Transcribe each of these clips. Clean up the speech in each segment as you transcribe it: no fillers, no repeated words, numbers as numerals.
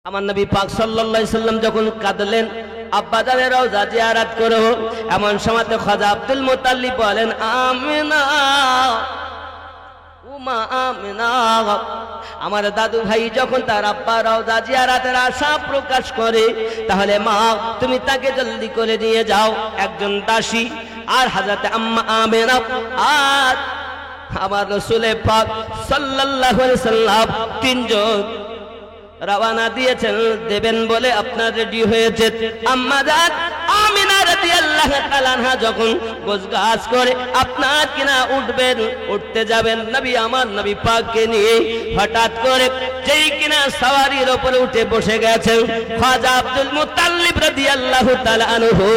আমার নবী পাক সাল্লাল্লাহু আলাইহি সাল্লাম যখন কাঁদলেন আব্বা জানের রওজা জিয়ারত করো, এমন সময়তে খাজা আব্দুল মুত্তালিব বলেন আমিনা উমা আমিনা। আমার দাদু ভাই যখন তার আব্বা রওজা জিয়ারতের আশা প্রকাশ করে, তাহলে মা তুমি তাকে জলদি করে নিয়ে যাও। একজন দাসী আর হযরতে আম্মা আমিনা আর আমার রাসূল পাক সাল্লাল্লাহু আলাইহি সাল্লাম তিনজন রওনা দিয়েছেন, দেবেন বলে আপনার রেডি হয়েছে। আম্মা জান আমিনা রাদিয়াল্লাহু তাআলা আনহা যখন গোছগাছ করে আপনার কিনা উঠবেন, উঠতে যাবেন, নবী আমার নবী পাককে নিয়ে হঠাৎ করে যেই কিনা সওয়ারির উপরে উঠে বসে গেছেন, খাজা আব্দুল মুত্তালিব রাদিয়াল্লাহু তাআলা আনহু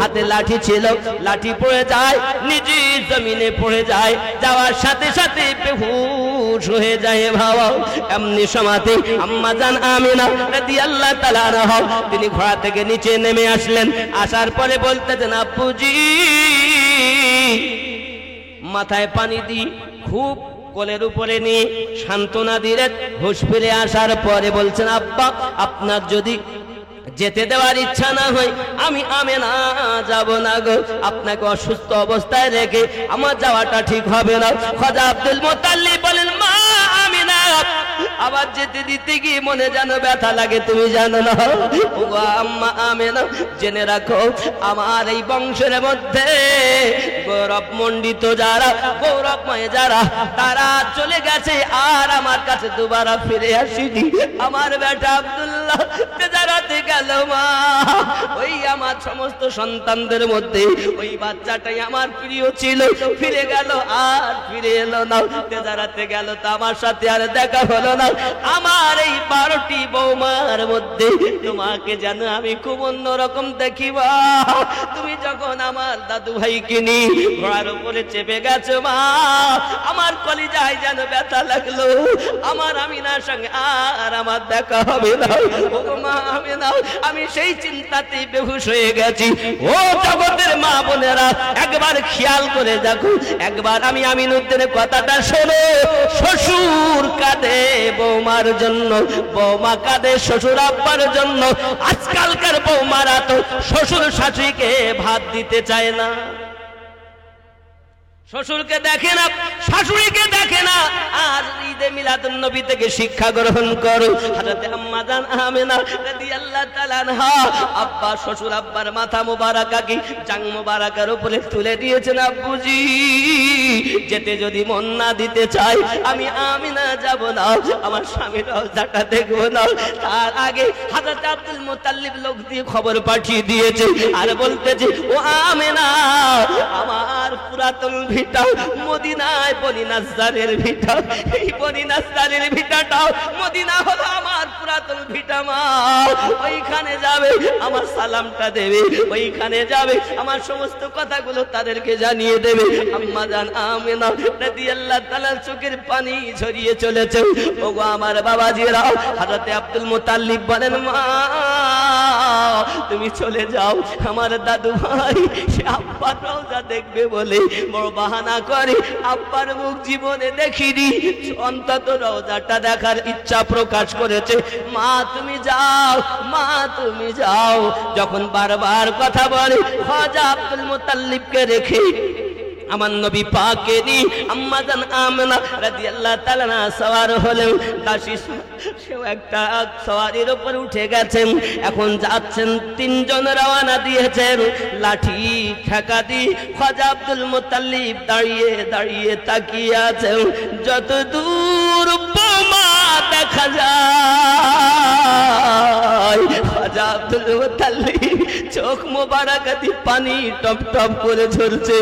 হাতে লাঠি ছিল, লাঠি পড়ে যায়, নিজে জমিনে পড়ে যায়, যাওয়ার সাথে সাথে বেহুশ হয়ে যায়। ভাবা এমনি সময়তে আম্মা জান আমিনা রাদিয়াল্লাহু তাআলা আনহা তিনি ঘোড়া থেকে নিচে নেমে আসলেন। আসার পরে বলতেছেন আব্বুজি, মাথায় পানি দি খুব কোলের উপরে নিয়ে সান্ত্বনা দিলেন। হুঁশ ফিরে আসার পরে বলছেন আব্বা আপনার যদি যেতে দেওয়ার ইচ্ছা না হয় আমি আমিনা যাব না গো, আপনাকে অসুস্থ অবস্থায় রেখে আমার যাওয়াটা ঠিক হবে না। খাজা আব্দুল মুত্তালিব বলেন মা আমিনা আবার যেতে দিতে গিয়ে মনে যেন ব্যথা লাগে, তুমি জানো না। ও আম্মা আমিনা জেনে রাখো আমার এই বংশের মধ্যে গৌরবমণ্ডিত যারা, গৌরবময় যারা, তারা চলে গেছে আর আমার কাছে দুবারা ফিরে আসেনি। আমার বেটা আব্দুল্লাহ তেজারাতে গেল মা, ওই আমার সমস্ত সন্তানদের মধ্যে ওই বাচ্চাটাই আমার প্রিয় ছিল, ফিরে গেল আর ফিরে এলো না। তেজারাতে গেল তো আমার সাথে আর দেখা হলো না। আমার এই 12টি বৌমার মধ্যে তোমাকে যেন আমি খুব অন্যরকম দেখিবা। তুমি যখন আমার দাদু ভাইকে নিয়ে ঘোড়ার উপরে চেপে গেছো মা, আমার কলিজায় যেন ব্যথা লাগলো। আমার আমিনার সঙ্গে আর আমার দেখা হবে না। ও মা আমিনা আমি সেই চিন্তাতেই বেহুশ হয়ে গেছি। ও জগতের মা বোনেরা একবার খেয়াল করে দেখো, একবার আমি আমিনুদ্দিনের কথাটা শোনো। শ্বশুর কাঁদে বৌমার জন্য, বৌমা কাঁদে শ্বশুর আব্বার জন্য। আজকালকার বৌমারা তো শ্বশুর শাশুড়িকে ভাত দিতে চায় না, শ্বশুরকে দেখে না, শাশুড়িকে দেখে না। আর ঈদে মিলাদুন নবী থেকে শিক্ষা গ্রহণ করো। হযরত আম্মা জান আমিনা রাদিয়াল্লাহু তাআলা আনহা আব্বা শ্বশুর আব্বার মাথা মোবারকা কি জাং মোবারকার উপরে তুলে দিয়েছেন। আব্বুজি যেতে যদি মন না দিতে চাই আমি আমিনা যাব না, আমার স্বামীর রওজাটা দেখব না। তার আগে হযরত আব্দুল মুত্তালিব লোক দিয়ে খবর পাঠিয়ে দিয়েছে আর বলতেছে ও আমিনা আমার পুরাতন ভিটা মদিনায় বনি নাজ্জারের ভিটা, এই বনি নাজ্জারের ভিটাটা মদিনা হলো আমার পুরাতন ভিটা মা। ওইখানে যাবে আমার সালামটা দেবে, ওইখানে যাবে আমার সমস্ত কথাগুলো তাদেরকে জানিয়ে দেবে। আম্মা জান আমিনা রাদিয়াল্লাহু তাআলা চোখের পানি ঝরিয়ে চলেছে। ওগো আমার বাবাজিরা, হযরত আব্দুল মুত্তালিব বলেন মা তুমি চলে যাও, আমার দাদু ভাই সে আব্বার রওজা দেখবে বলে বড় বাহানা করে, আব্বার মুখ জীবনে দেখিনি, অন্তত রওজাটা দেখার ইচ্ছা প্রকাশ করেছে। মা তুমি যাও, মা তুমি যাও। যখন বারবার কথা বলে খাজা আব্দুল মুত্তালিবকে রেখে আমার নবী পাককে নিয়ে আম্মা জান আমিনা রাদিয়াল্লাহু তাআলা সওয়ার হলেন। দাসী সেও একটা সওয়ারির উপর উঠে গেছেন, এখন যাচ্ছেন। তিনজন রওনা দিয়েছেন, লাঠি ঠেকা দিয়ে খাজা আব্দুল মুত্তালিব দাঁড়িয়ে দাঁড়িয়ে তাকিয়ে আছেন। যত দূর বোমা দেখা যায় খাজা আব্দুল মুত্তালিব চোখ মোবারকাতি পানি টপ টপ করে ঝরছে।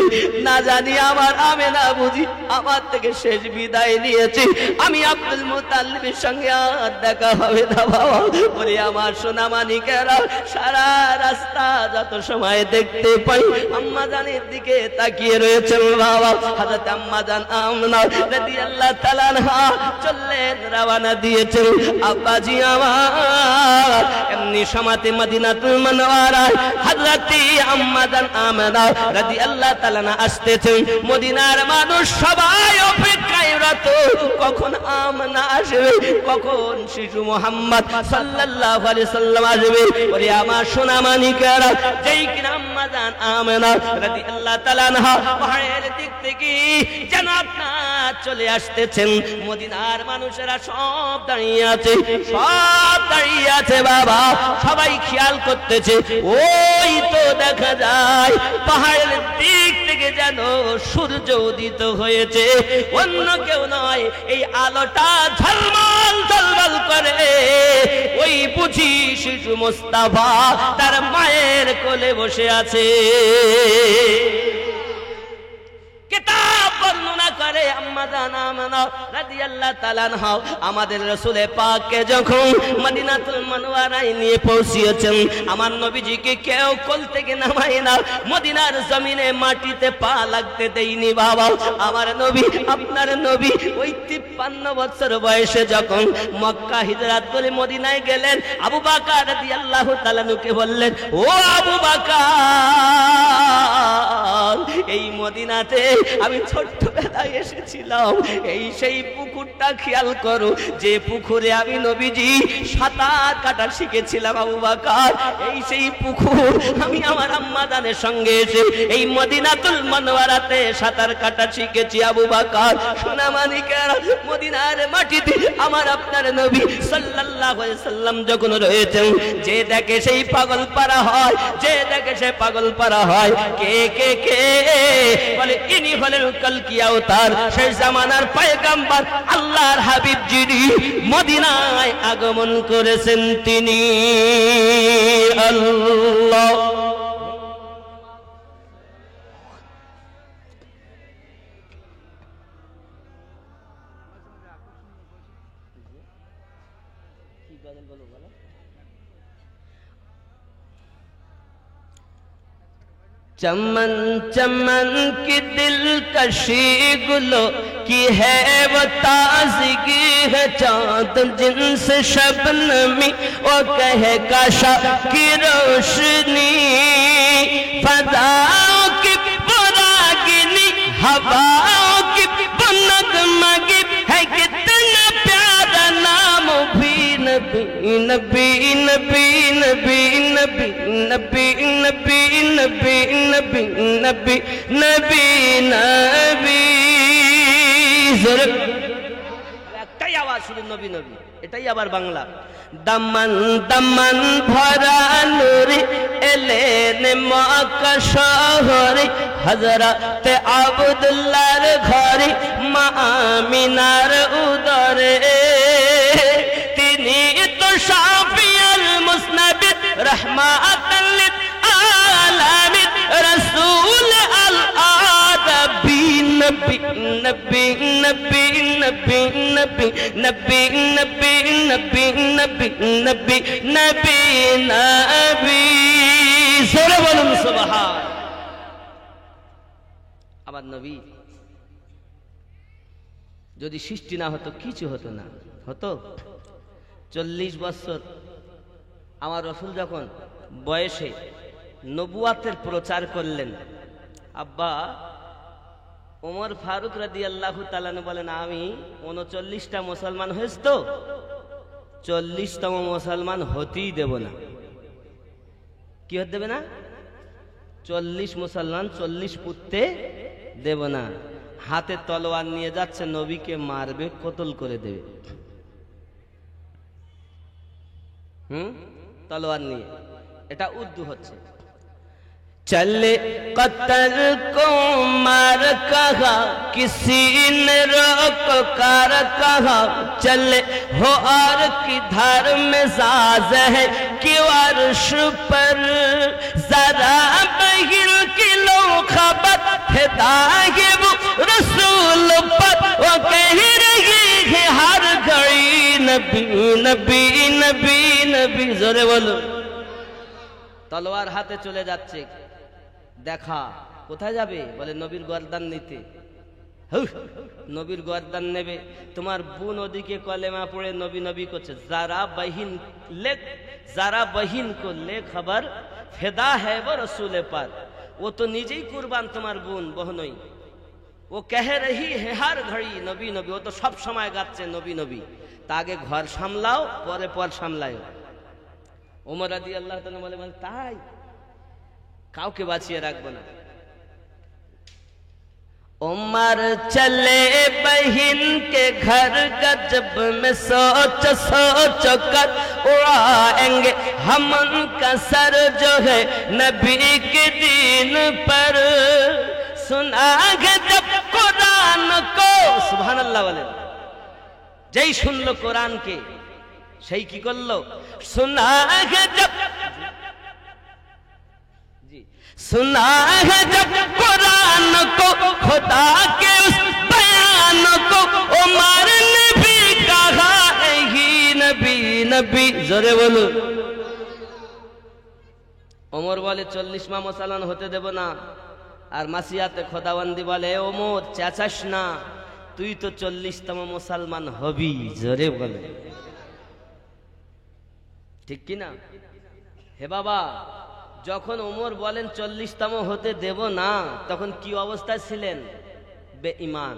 না জানি আমার আমিনা বুঝি আমার থেকে শেষ বিদায় নিয়েছে, আমি আব্দুল মুত্তালিবের সঙ্গে আর দেখা হবে না বাবা। ওরে আমার সোনা মানিকেরা, সারা রাস্তা যত সময় দেখতে পাই আম্মা জানের দিকে তাকিয়ে রয়েছেন বাবা। হযরত আম্মা জান আমিনা রাদিয়াল্লাহু তাআলা আনহা চললেন, রওনা দিয়েছেন। আব্বাজি আমার এমনি সময়তে মদিনাতুল মুনাওয়ারায় হযরত আম্মা জান আমিনা রাদিয়াল্লাহু তাআলা আসতেছেন। মদিনার মানুষ সবাই অপেক্ষায় তো কখন আমেনা আসবে, কখন শিশু মুহাম্মদ সাল্লাল্লাহু আলাইহি সাল্লাম আসবে। ওরে আমার সোনা মানিকেরা, যেই কিনা আম্মা জান আমেনা রাদিয়াল্লাহু তাআলা আনহা পাহাড়ের দিক থেকে যেন আপনার চলে আসতেছেন, মদিনার মানুষেরা সব দাঁড়িয়ে আছে, সব দাঁড়িয়ে আছে বাবা, সবাই খেয়াল করতেছে। ওই তো দেখা যায় পাহাড়ের দিক থেকে যেন সূর্য উদিত হয়েছে, অন্য কেউ নয়, এই আলোটা ঝলমল ঝলমল করে ওই বুঝি শিশু মুস্তাফা তার মায়ের কোলে বসে আছে। কিতাব বর্ণনা করে আম্মা জান আমেনা রাদিয়াল্লাহু তাআলা আনহা আমাদের রাসূল পাককে যখন মদিনাতুল মুনাওয়ারায় নিয়ে পৌঁছিয়েছেন, আমার নবীজিকে কেউ কোল থেকে নামায় না, মদিনার জমিনে মাটিতে পা লাগতে দেয়নি বাবা। আমার নবী, আপনার নবী ওই 53 বছর বয়সে যখন মক্কা হিজরত করে মদিনায় গেলেন, আবু বকর রাদিয়াল্লাহু তাআলা নুকে বললেন, ও আবু বকর, এই মদিনাতে আমি ছোট্টবেলায় এসেছিলাম, এই সেই পুকুরটা খেয়াল করো যে পুকুরে আমি নবীজি সাঁতার কাটা শিখেছিলাম। আবু বকর, এই সেই পুকুর আমি আমার আম্মা জানের সঙ্গে এসে এই মদিনাতুল মুনাওয়ারাতে সাঁতার কাটা শিখেছি। আবু বকর, সোনা মানিকেরা, মদিনার মাটিতে আমার আপনার নবী সাল্লাল্লাহু আলাইহি সাল্লাম যখন রয়েছেন, যে দেখে সেই পাগল পারা হয়, যে দেখে সে পাগল পারা হয়। কে কে কে বলে ইনি হলেন কলকি আওতার, শেষ জামানার পয়গম্বর আল্লাহর হাবিব যিনি মদিনায় আগমন করেছেন, তিনি আল্লাহ। चमन चमन की दिलकशी गुलो की है वो ताज़गी है, चाँद जिनसे शबनमी वो कहे काशा की रोशनी, फज़ाओं की पुरागिनी हवाओं की नगमगी है, कितना प्यारा नाम भी नबी नबी नबी नबी नबी नबी नबी नबी नबी नबी नबी नबी। একটাই আওয়াজ শুধু নবী নবী, এটাই আবার বাংলা। দামান দামান ভরা নূরে এলেন মক্কা শহরে, হযরত আব্দুল্লাহর ঘরে মা আমিনার উদরে, তিনি তো শাফিউল মুসনাবিদ রহমাতাল লিল আলামিন, রাসূল আল আদবি, নবী নবী নবী নবী নবী নবী নবী নবী নবী নবী নবী নবী। জোরে বলুন সুবহান। আমার নবী যদি সৃষ্টি না হতো কিছু হতো না, হতো 40 বছর আমার রাসূল যখন বয়সে নবুয়াতের প্রচার করলেন, আব্বা ওমর ফারুক রাদিয়াল্লাহু তাআলা বলেন, আমি 39টা মুসলমান হয়েছি তো 40তম মুসলমান হতেই দেব না। কি হতে দেবে না? 40 মুসলমান 40 পুততে দেব না। হাতে তলোয়ার নিয়ে যাচ্ছে, নবীকে মারবে, কতল করে দেবে। তলোয়ার নিয়ে, এটা উর্দু হচ্ছে। चले कत्ल को मार कहा, किसी ने रोक कर कहा, चले हो और किधर में साज है कि अर्श पर, जरा बहिर की लो खबर है वो रसूल पर, वो कह रही है हर घड़ी नबी नबी नबी नबी। जोरे बोलो। तलवार हाथे चले जाচ্ছে, দেখা কোথায় যাবে? বলে নবীর গর্দান নিতে। নবীর গর্দান নেবে। তোমার বোন ওদিকে কলেমা পড়ে নবী নবী করছে, যারা বহিন লেখ, যারা বহিন কো লে খবর ফেদা है वो रसूल पर, वो तो নিজেই কুরবান, তোমার বোন বহনই। वो कह रही है हर घड़ी नबी नबी, वो तो सब समय गाচ্ছে नबी नबी, তা আগে ঘর সামলাও পরে পর সামলাও। ওমর রাদিয়াল্লাহু তাআলা বলে তাই কাউকে বাঁচিয়ে রাখবো না। उमर चले बहन के घर गजब में सोच सोच कर उड़ाएंगे हम उनका सर जो है नबी के दीन पर, सुनागे जब कुरान को, सुभान अल्लाह बोले, যেই শুনলো কোরআনকে সেই কি করলো, सुनागे जब सुना है जब कुरान को खुदा के उस बयान को, उमर ने भी कहा ही नबी नबी, जोरे बोलो। ওমর বলে 40 মুসলমান হতে দেব না। আর মাসিয়াতে খোদাবন্দি বলে ওমর চেঁচাস না, তুই তো 40তম মুসলমান হবি, জোরে বলে, ঠিক কি না? হে বাবা, যখন ওমর বলেন 40তম হতে দেব না, তখন কি অবস্থায় ছিলেন? বেঈমান।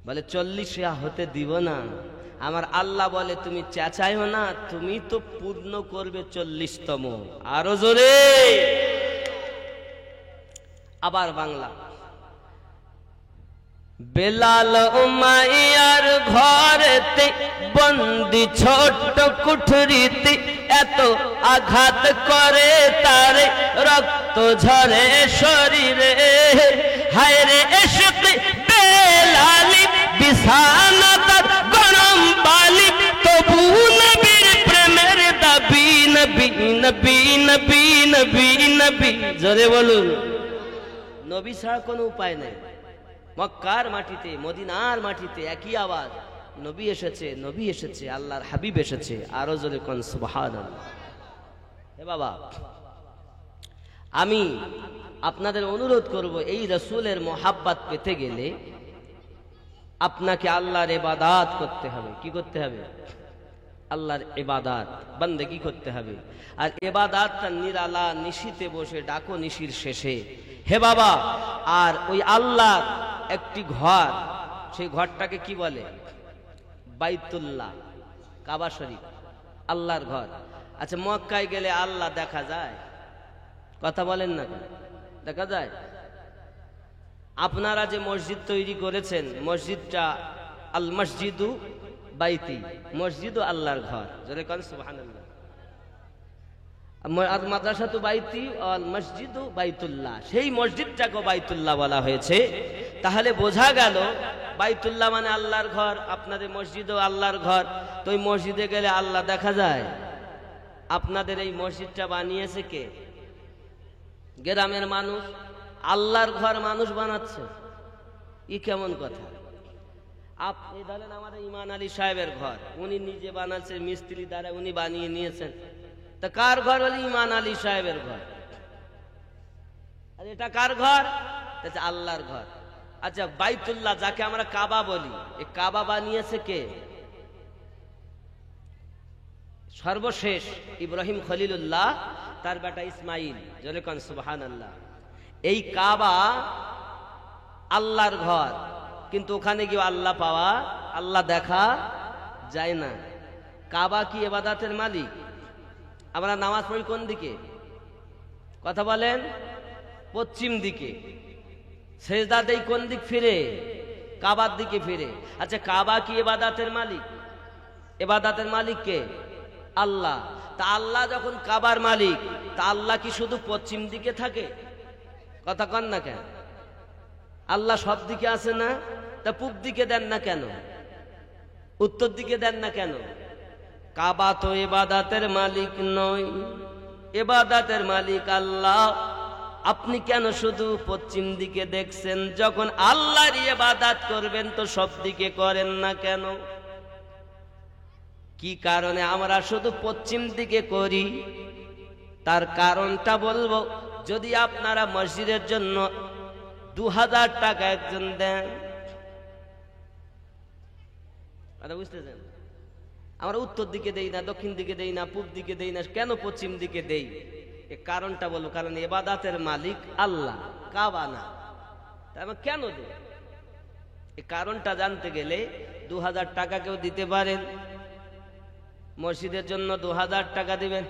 বলে 40 হতে দিব না। আমার আল্লাহ বলে তুমি চেঁচাইও না, তুমি তো পূর্ণ করবে 40তম। আরো জোরে। আবার বাংলা, বেলাল উমাইয়ার ঘরেতে বন্দি ছোট্ট কুঠরিতে, এত আঘাত করে তারে রক্ত ঝরে শরীরে, হায় রে ইশক বেলালি বিছানা তার গরম বালি, তবু নবীর প্রেমের দাবি নবী নবী নবী নবী নবী, জোরে বলুন। নবী ছাড়া কোনো উপায় নেই। মক্কার মাটিতে মদিনার মাটিতে একই আওয়াজ, নবী এসেছে নবী এসেছে, আল্লাহর হাবিব এসেছে। আরো জোরে কোন সুবহানাল্লাহ। হে বাবা, আমি আপনাদের অনুরোধ করব, এই রাসূলের মোহাব্বত পেতে গেলে আপনাকে আল্লাহর ইবাদত করতে হবে। কি করতে হবে? আল্লাহর ইবাদত বন্দেগী করতে হবে। আর ইবাদতটা নিরালা নিশিতে বসে ডাকো নিশির শেষে, হে বাবা। আর ওই আল্লাহ একটি ঘর, সেই ঘরটাকে কি বলে? বাইতুল্লাহ, কাবা শরীফ, আল্লাহর ঘর। আচ্ছা, মক্কায় গেলে আল্লাহ দেখা যায়? কথা বলেন না, দেখা যায়? আপনারা যে মসজিদ তৈরি করেছেন, মসজিদটা আল মসজিদু বাইতি, মসজিদও আল্লাহর ঘর, জোরে কোন সুবহানাল্লাহ। আর মাদ্রাসাতু বাইতি আল মসজিদু বাইতুল্লাহ, সেই মসজিদটাকে বাইতুল্লাহ বলা হয়েছে। তাহলে বোঝা গেল বাইতুল্লাহ মানে আল্লাহর ঘর, আপনাদের মসজিদও আল্লাহর ঘর। তো ওই মসজিদে গেলে আল্লাহ দেখা যায়? আপনাদের এই মসজিদটা বানিয়েছে কে? গ্রামের মানুষ। আল্লাহর ঘর মানুষ বানাচ্ছে, ই কেমন কথা? আপনি ধরেন আমাদের ইমান আলী সাহেবের ঘর, উনি নিজে বানাচ্ছেন, মিস্ত্রি দ্বারা উনি বানিয়ে নিয়েছেন। তা কার ঘর? বলে ইমান আলী সাহেবের ঘর। আর এটা কার ঘর? আল্লাহর ঘর। আচ্ছা, বাইতুল্লাহ যাকে আমরা কাবা বলি, এই কাবা বানিয়েছে কে? সর্বশেষ ইব্রাহিম খলিলুল্লাহ, তার বেটা ইসমাইল, জোরে কোন সুবহানাল্লাহ। এই কাবা আল্লাহর ঘর, কিন্তু ওখানে গিয়ে আল্লাহ পাওয়া, আল্লাহ দেখা যায় না। কাবা কি ইবাদতের মালিক? আমরা নামাজ পড়ি কোন দিকে? কথা বলেন। পশ্চিম দিকে। সেজদা দেই কোন দিক ফিরে? কাবার দিকে ফিরে। আচ্ছা, কাবা কি ইবাদতের মালিক? ইবাদতের মালিক কে? আল্লাহ। তা আল্লাহ যখন কাবার মালিক, তা আল্লাহ কি শুধু পশ্চিম দিকে থাকে? কথা কন না কেন? আল্লাহ সব দিকে আছে না? তা পূব দিকে দেন না কেন? উত্তর দিকে দেন না কেন? কাবা তো ইবাদতের মালিক নয়, ইবাদতের মালিক আল্লাহ। আপনি কেন শুধু পশ্চিম দিকে দেখছেন? যখন আল্লাহর ইবাদত করবেন তো সব দিকে করেন না কেন? কি কারণে আমরা শুধু পশ্চিম দিকে করি? তার কারণটা বলবো। যদি আপনারা মসজিদের জন্য 2000 টাকা একজন দেন, বুঝতেছেন, আমরা উত্তর দিকে দেই না, দক্ষিণ দিকে দেই না, পূব দিকে দেই না, কেন পশ্চিম দিকে দেই? এ কারণটা বলবো। কারণ ইবাদতের মালিক আল্লাহ, কাবা না। আমি কেন দেব? এই কারণটা জানতে গেলে 2000 টাকা কেউ দিতে পারেন, মসজিদের জন্য 2000 টাকা দিবেন,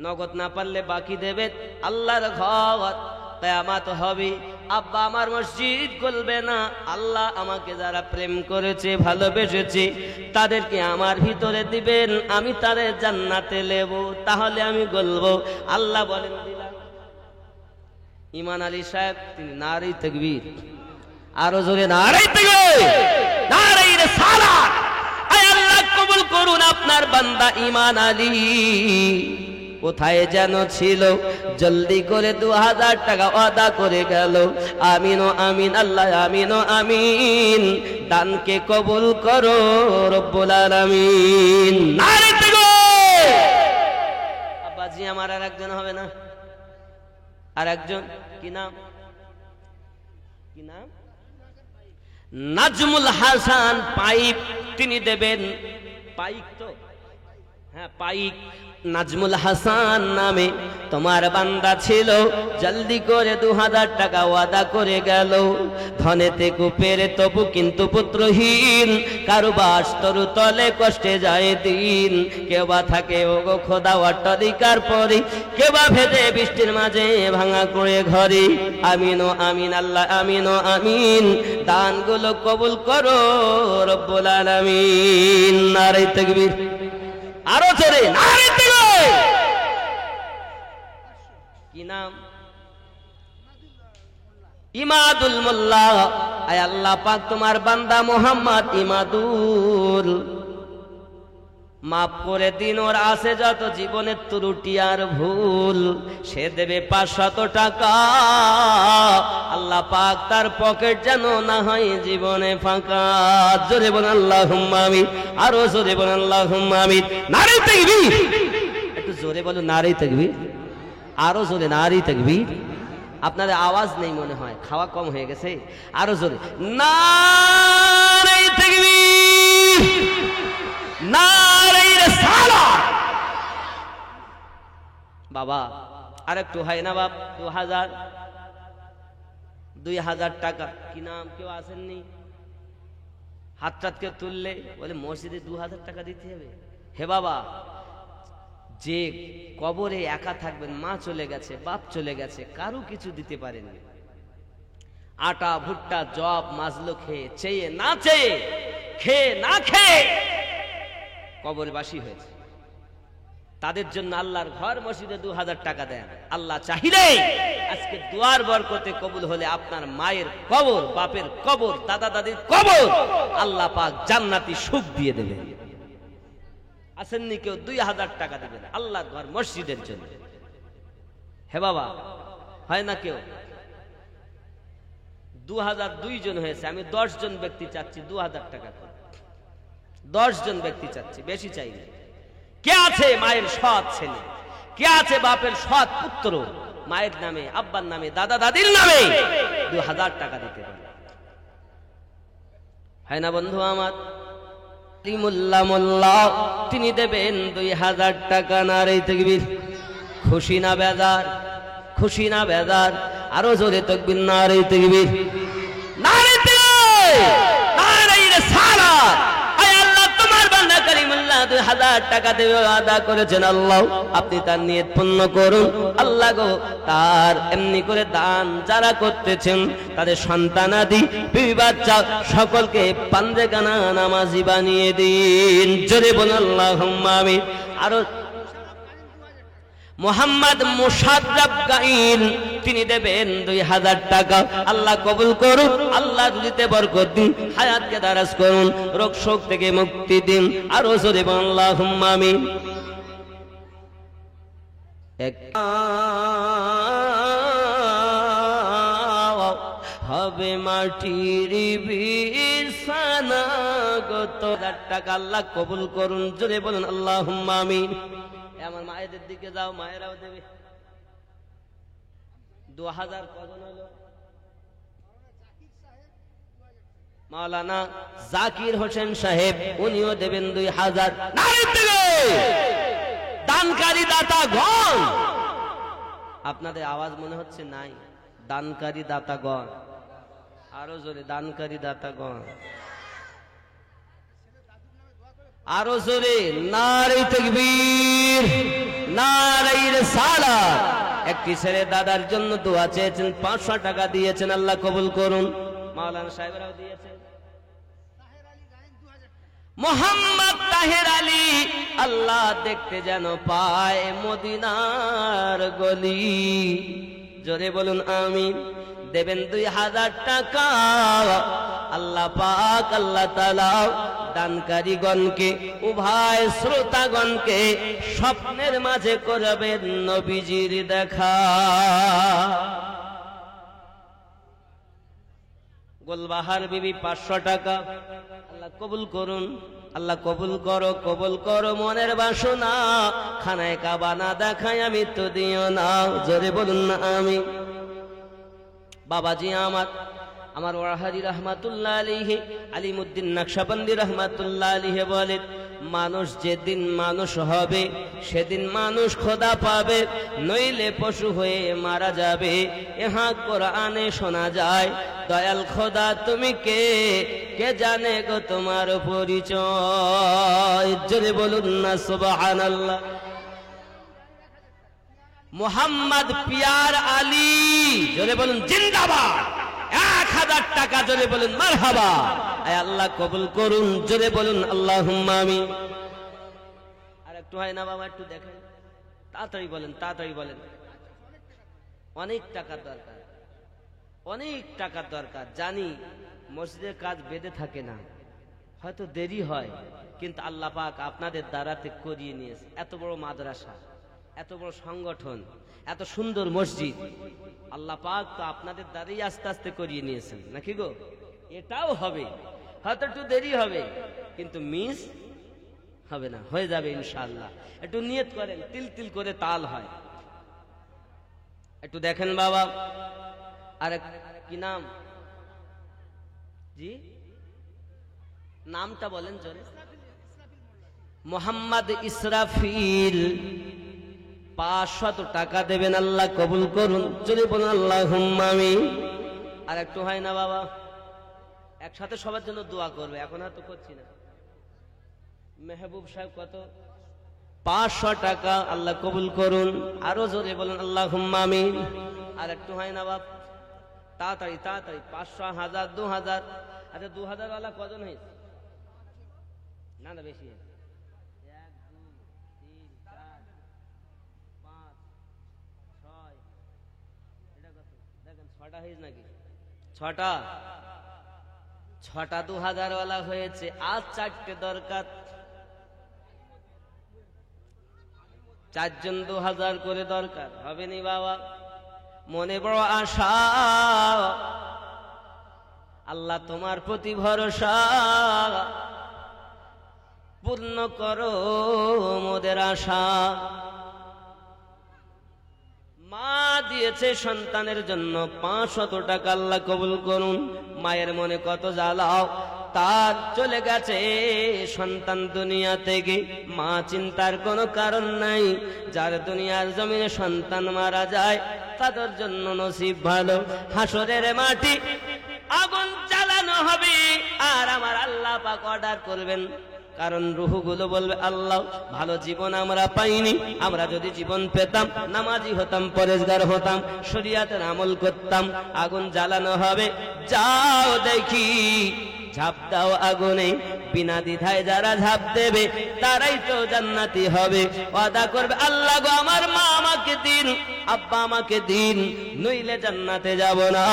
নগদ না পারলে বাকি দেবেন। আল্লাহর ঘর কিয়ামত হবে, আব্বা আমার মসজিদ গলবে না। আল্লাহ আমাকে যারা প্রেম করেছে, ভালোবেসেছে, তাদেরকে আমার ভিতরে দিবেন, আমি তাদের জান্নাতে নেব, তাহলে আমি গলবো। আল্লাহ বলেন দিলাম। ইমান আলী সাহেব তিনি নারে তাকবীর, আরো জোরে নারে তাকবীর, নারে রিসালাত। আয় আল্লাহ কবুল করুন আপনার বান্দা ইমান আলী কোথায় যেন ছিল, জলদি করে 2000 টাকা ওয়াদা করে গেল। আমিন ও আমিন, আল্লাহ আমিন ও আমিন। দানকে কবুল করো রব্বুল আলামিন। নারে তাকবীর। আব্বাজি আমার আর একজন হবে না? আর একজন কি নাম? কি নাম? নাজমুল হাসান পাইক, তিনি দেবেন। পাইক তো? হ্যাঁ পাইক। নাজমুল হাসান নামে তোমার বান্দা ছিল, জলদি করে 2000 টাকা ওয়াদা করে গেল। ধনেতে কুপেরে তবু কিন্তু পুত্রহীন, কারো বাস তরু তলে কষ্টে যায় দিন। কেউ বা থাকে ওগো খোদা অট্টালিকার পরে, কেউ বা ভেজে বৃষ্টির মাঝে ভাঙা করে ঘরে। আমিন ও আমিন, আল্লাহ আমিন ও আমিন। দানগুলো কবুল করো রব্বুল আলামিন। নারে তাকবীর, আরো জোরে নারে তাকবীর। কি নাম? ইমাদুল মোল্লা। আয় আল্লাহ পাক তোমার বান্দা মোহাম্মদ ইমাদুল মাফ করে দিন, ওর আছে যত জীবনের ত্রুটি আর ভুল। সে দেবে 500 টাকা। আল্লাহ পাক তার পকেট যেন না হয় জীবনে ফাঁকা। জোরে বলেন আল্লাহুম্মা আমিন, আরো জোরে বলেন আল্লাহুম্মা আমিন। নারে তাকবীর, একটু জোরে বলো নারে তাকবীর, আরো জোরে নারে তাকবীর। আপনাদের আওয়াজ নেই মনে হয়, খাওয়া কম হয়ে গেছে। আরো জোরে নারে তাকবীর, নারে রিসালাত। বাবা আর একটু হয় না বাপ? 2000 টাকা। কি নাম? কেউ আসেননি? হাতটাতকে তুললে বলে মসজিদে 2000 টাকা দিতে হবে। হে বাবা, যে কবরে একা থাকবেন, মা চলে গেছে, বাপ চলে গেছে, কারো কিছু দিতে পারেননি, আটা ভুট্টা জব মাজলো খেয়ে, চেয়ে না চেয়ে, খেয়ে না খেয়ে কবরবাসী হয়েছে, তাদের জন্য আল্লাহর ঘর মসজিদে 2000 টাকা দেন। আল্লাহ চাহিলে আজকে দুয়ার বরকতে কবুল হলে আপনার মায়ের কবর, বাপের কবর, দাদা দাদির কবর আল্লাহ পাক জান্নাতি সুখ দিয়ে দেবেন। আসেননি কেউ? 2000 টাকা দেবেন আল্লাহর ঘর মসজিদের জন্য। হে বাবা, হয় না কেউ? 2002 জন হয়েছে, আমি 10 জন ব্যক্তি চাচ্ছি 2000 টাকা করে। 10 জন ব্যক্তি চাচ্ছি, বেশি চাই না। কে আছে মায়ের সৎ ছেলে? কে আছে বাপের সৎ পুত্র? মায়ের নামে, আব্বার নামে, দাদা দাদির নামে 2000 টাকা দিতে পারে। হয় না বন্ধু আমার? মোল্লা মোল্লা তিনি দেবেন 2000 টাকা। নারে তাকবীর। খুশি না বেজার? খুশি না বেজার? আরো জোরে তাকবীর, নারে তাকবীর, নারে তাকবীর, নারে রিসালাত। আয় আল্লাহ তোমার বান্দা কারিমুল্লাহ 2000 টাকা দেবে আদা করেছেন। আল্লাহ আপনি তার নিয়ত পূর্ণ করুন। আল্লাহ গো, তার এমনি করে দান যারা করতেছেন তাদের সন্তানাদি, বিবি বাচ্চা সকলকে পান্দেগানা নামাজি বানিয়ে দিন। জোরে বলুন আল্লাহুম্মা আমিন। আরো মোহাম্মদ মুশাররফ গাইন তিনি দেবেন 2000 টাকা। আল্লাহ কবুল করুন, আল্লাহ দিতে বরকত দিন, হায়াতকে দারাজ করুন, রোগ শোক থেকে মুক্তি দিন। আরো জোরে বলুন আল্লাহুম্মা আমিন। হবে মাটির বিছানা গত 1000 টাকা আল্লাহ কবুল করুন। জোরে বলুন আল্লাহুম্মা আমিন। আমার মায়েদের দিকে যাও, মায়েরাও দেবে। 2000 কজন হলো? মাওলানা জাকির হোসেন সাহেব, উনিও দেবেন 2000। দানকারী দাতাগণ, আপনাদের আওয়াজ মনে হচ্ছে নাই। দানকারী দাতাগণ আরো জোরে দানকারী দাতাগণ, আরো জোরে নারে তাকবীর, নারে রিসালাত। একটি ছেলে দাদার জন্য দোয়া চেয়েছেন, 500 টাকা দিয়েছেন, আল্লাহ কবুল করুন। মাওলানা সাহেবরাও দিয়েছেন। মোহাম্মদ তাহের আলী, আল্লাহ দেখতে যেন পায় মদিনার গলি। জোরে বলুন আমিন। দেবেন 2000 টাকা। আল্লাহ পাক আল্লাহ তাআলা দানকারীগণকে, উভয় শ্রোতাগণকে স্বপ্নের মাঝে করবেন নবীজির দেখা। গোলবাহার বিবি 500 টাকা, আল্লাহ কবুল করুন, আল্লাহ কবুল করো, কবুল করো মনের বাসনা। খানায় কাবা না দেখায় আমি তো দিও না। জোরে বলুন না আমি। বাবাজি আমার ওয়াহাদি রহমাতুল্লাহ আলাইহি, আলিমউদ্দিন নকশবন্দি রহমাতুল্লাহ আলাইহি বলেন, মানুষ যেদিন মানুষ হবে সেদিন মানুষ খোদা পাবে, নইলে পশু হয়ে মারা যাবে। ইহা কোরআনে শোনা যায়, দয়াল খোদা তুমি কে, কে জানে গো তোমার পরিচয়। জোরে বলুন না সুবহানাল্লাহ। মোহাম্মদ পিয়ার আলী, জোরে বলুন জিন্দাবাদ। 1000 টাকা, জোরে বলুন মারহাবা। আয় আল্লাহ কবুল করুন, জোরে বলুন আল্লাহুম্মা আমিন। আর একটু হয় না বাবা, একটু দেখেন, তাড়াতাড়ি বলেন, তাড়াতাড়ি বলেন। অনেক টাকার দরকার, অনেক টাকার দরকার। জানি মসজিদের কাজ বেঁধে থাকে না, হয়তো দেরি হয়, কিন্তু আল্লাহ পাক আপনাদের দ্বারাতে করিয়ে নিয়েছে। এত বড় মাদ্রাসা, এত বড় সংগঠন, এত সুন্দর মসজিদ, আল্লাহ পাক তো আপনাদের দ্বারাই আস্তে আস্তে করিয়ে নিয়েছেন, নাকি গো? এটাও হবে, হয়তো একটু দেরি হবে, কিন্তু মিস হবে না, হয়ে যাবে ইনশাআল্লাহ। একটু নিয়ত করেন, তিল তিল করে তাল হয়। একটু দেখেন বাবা। আর কি নাম? জি, নামটা বলেন জোরে। মোহাম্মদ ইসরাফিল, 500 টাকা দেবেন, আল্লাহ কবুল করুন, জোরে বলুন আল্লাহুম্মা আমিন। আর একটু হয় না বাবা, একসাথে সবার জন্য দোয়া করবে, এখন আর তো করছি না। মেহবুব সাহেব কত? 500 টাকা, আল্লাহ কবুল করুন, আরো জোরে বলুন আল্লাহুম্মা আমিন। আর একটু হয় না বাপ, তাড়াতাড়ি তাড়াতাড়ি। 500, 1000, 2000। আচ্ছা 2000 ওয়ালা কজন হয়েছে? না না, বেশি। 1, 2, 3, 4, 5, 6, এটা কত দেখেন? 6টা হয়েছে নাকি? 6টা 2000 ওয়ালা হয়েছে। আজ 4টে দরকার, 4 জন 2000 করে দরকার হবে নি বাবা। মনে বড় আশা, আল্লাহ তোমার প্রতি ভরসা, পূর্ণ করো মোদের আশা। মা দিয়েছে সন্তানের জন্য 500 টাকা, আল্লাহ কবুল করুন। মায়ের মনে কত জ্বালাও, তার চলে গেছে সন্তান দুনিয়া থেকে, মা চিন্তার কোনো কারণ নাই। যার দুনিয়ার জমিনে সন্তান মারা যায় তাদের জন্য নসিব ভালো, হাসরের মাটি আগুন জ্বালানো হবে, আর আমার আল্লাহ পাক অর্ডার করবেন। কারণ রূহগুলো বলবে, আল্লাহ ভালো জীবন আমরা পাইনি, আমরা যদি জীবন পেতাম নামাজি হতাম, পরেজগার হতাম, শরিয়াতের আমল করতাম। আগুন জ্বালানো হবে, যাও দেখি, ঝাঁপ দাও আগুনে, বিনা দ্বিধায় যারা ঝাঁপ দেবে তারাই তো জান্নাতি হবে। ওয়াদা করবে, আল্লাহ গো আমার মা আমাকে দিন, আব্বা আমাকে দিন, নইলে জান্নাতে যাব না।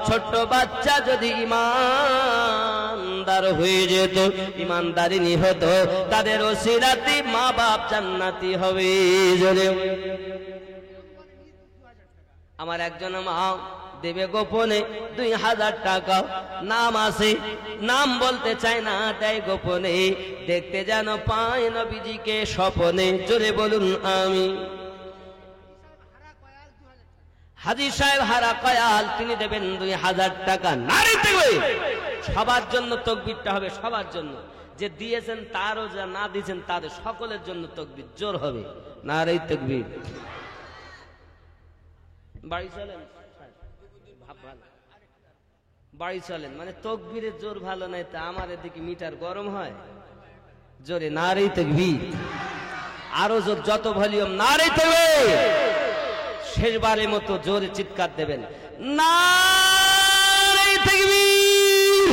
ছোট্ট বাচ্চা যদি ইমানদার হয়ে যেত, ইমানদারিনী হতো, তাদের ওসিলাতে মা বাপ জান্নাতি হবে। আমার একজন মা দেবে গোপনে 2000 টাকা, নাম আছে, নাম বলতে চায় না, দেয় গোপনে, দেখতে যেন পায় নবীজিকে স্বপনে। জোরে বলুন আমি। হাজী সাহেব হারা কয়াল, তিনি দেবেন 2000 টাকা। নারী দেবে, সবার জন্য তাকবীরটা হবে, সবার জন্য। যে দিয়েছেন তারও, যা না দিয়েছেন তাদের, সকলের জন্য তাকবীর জোর হবে। নারী তাকবীর। বাড়ি চলেন, বাড়ি চলেন, মানে তকবীরের জোর ভালো নাই, তা আমার এদিকে মিটার গরম হয়। জোরে নারে তাকবীর, আরো জোর, যত ভলিউম, নারে তাকবীর। শেষবারের মতো জোরে চিৎকার দেবেন, নারে তাকবীর,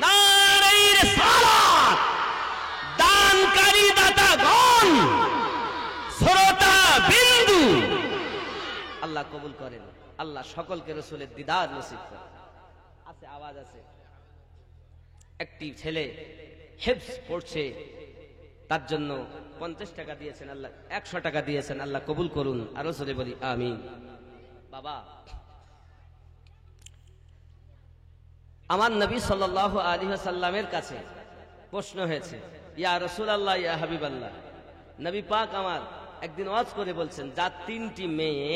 নারে রিসালাত। দানকারী দাতাগণ, শ্রোতা বিন্দু, আল্লাহ কবুল করেন। আল্লাহ সকলকে রাসূলের দিদার নসিব করেন। আছে আওয়াজ আছে। একটি ছেলে হিফজ পড়ছে, তার জন্য 50 টাকা দিয়েছেন আল্লাহ, 100 টাকা দিয়েছেন, আল্লাহ কবুল করুন। আর রাসূলে বলি আমিন। বাবা, আমার নবী সাল্লাল্লাহু আলাইহি ওয়াসাল্লামের কাছে প্রশ্ন হয়েছে, ইয়া রাসূলুল্লাহ, ইয়া হাবিবাল্লাহ, নবী পাক আমার একদিন ওয়াজ করে বলছেন, যার 3টি মেয়ে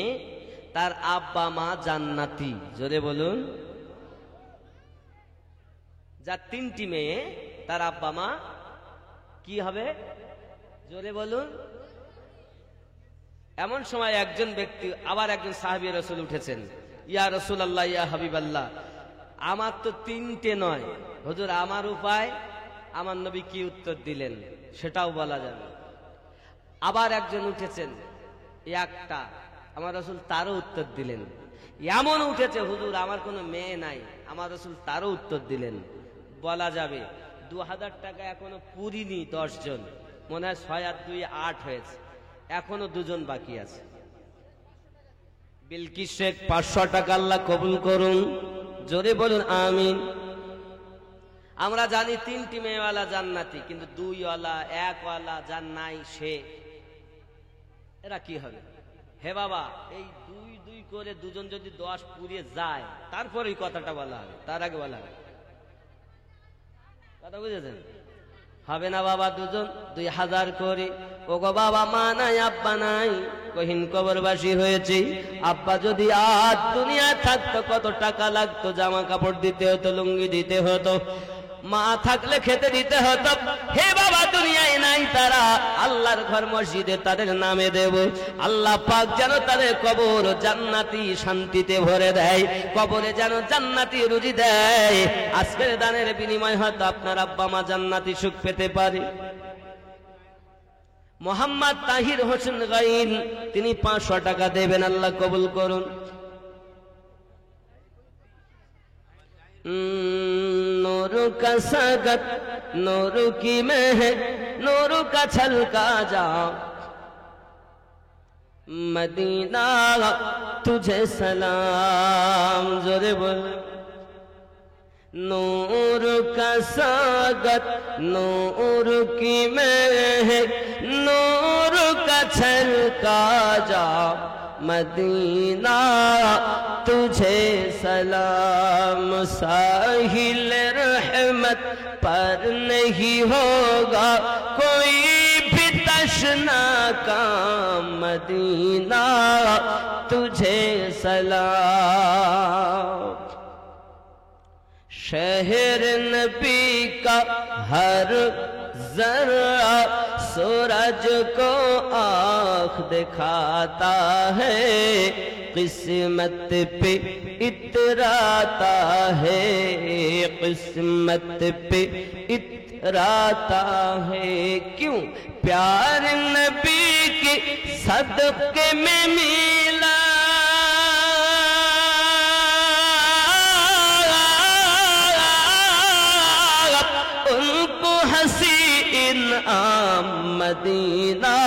তার আব্বা মা জান্নাতি। জোরে বলুন, যার 3টি মেয়ে তার আব্বা মা কি হবে? জোরে বলুন। এমন সময় একজন ব্যক্তি, আবার একজন সাহাবী রাসূল উঠেছেন, ইয়া রাসূলুল্লাহ, ইয়া হাবিবাল্লাহ, আমার তো 3টে নয় হুজুর, আমার উপায়। আমার নবী কি উত্তর দিলেন সেটাও বলা যাবে। আবার একজন উঠেছেন, একটা, আমার রাসূল তারও উত্তর দিলেন। এমন উঠেছে, হুজুর আমার কোনো মেয়ে নাই, আমার রাসূল তারও উত্তর দিলেন। বলা যাবে 2000 টাকা এখনো পুরিনি 10 জন, মনে হয় 6 আর 2 8 হয়েছে, এখনো 2 জন বাকি আছে। বিলকিস শেখ 500 টাকা, আল্লাহ কবুল করুন। জোরে বলুন আমিন। আমরা জানি 3টি মেয়েওয়ালা জান্নাতি, কিন্তু 2ওয়ালা 1ওয়ালা যার নাই সে, এরা কি হবে? হে বাবা, এই 2 করে 2 জন যদি 10 পুড়িয়ে যায়, তারপরে এই কথাটা বলা হবে, তার আগে বলা হবে। কথা বুঝেছেন? হবে না বাবা, 2 জন 2000 করে। ও গো বাবা, মা নাই আব্বা নাই, কহিন কবরবাসী হয়েছে। আব্বা যদি আজ দুনিয়ায় থাকতো, কত টাকা লাগতো, জামা কাপড় দিতে হতো, লুঙ্গি দিতে হতো, মা থাকলে খেতে দিতে হতো। হে বাবা, দুনিয়ায় নাই তারা, আল্লাহর ঘর মসজিদে তাদের নামে দেব। আল্লাহ পাক যেন তাদের কবর জান্নাতি শান্তিতে ভরে দেয়, কবরে যেন জান্নাতি রুজি দেয়। আজকের দানের বিনিময় হয়তো আপনার আব্বা মা জান্নাতি সুখ পেতে পারে। মোহাম্মদ তাহির হোসেন গাইন, তিনি 500 টাকা দেবেন, আল্লাহ কবুল করুন। नूर का सागत, नूर की महक, नूर का छलका जा, मदीना तुझे सलाम। जोरे बोल। नूर का सागत, नूर की महक, नूर का छलका जा, मदीना तुझे सलाम। साहिल रहमत पर नहीं होगा कोई भी तशना का, मदीना तुझे सलाम। शहर नबी का हर जरा सूरज को आँख दिखाता है, किस्मत पे इतराता है, किस्मत पे इतराता है। क्यों? प्यार नबी के सदक़े में मिला, उनको हसीन मदीना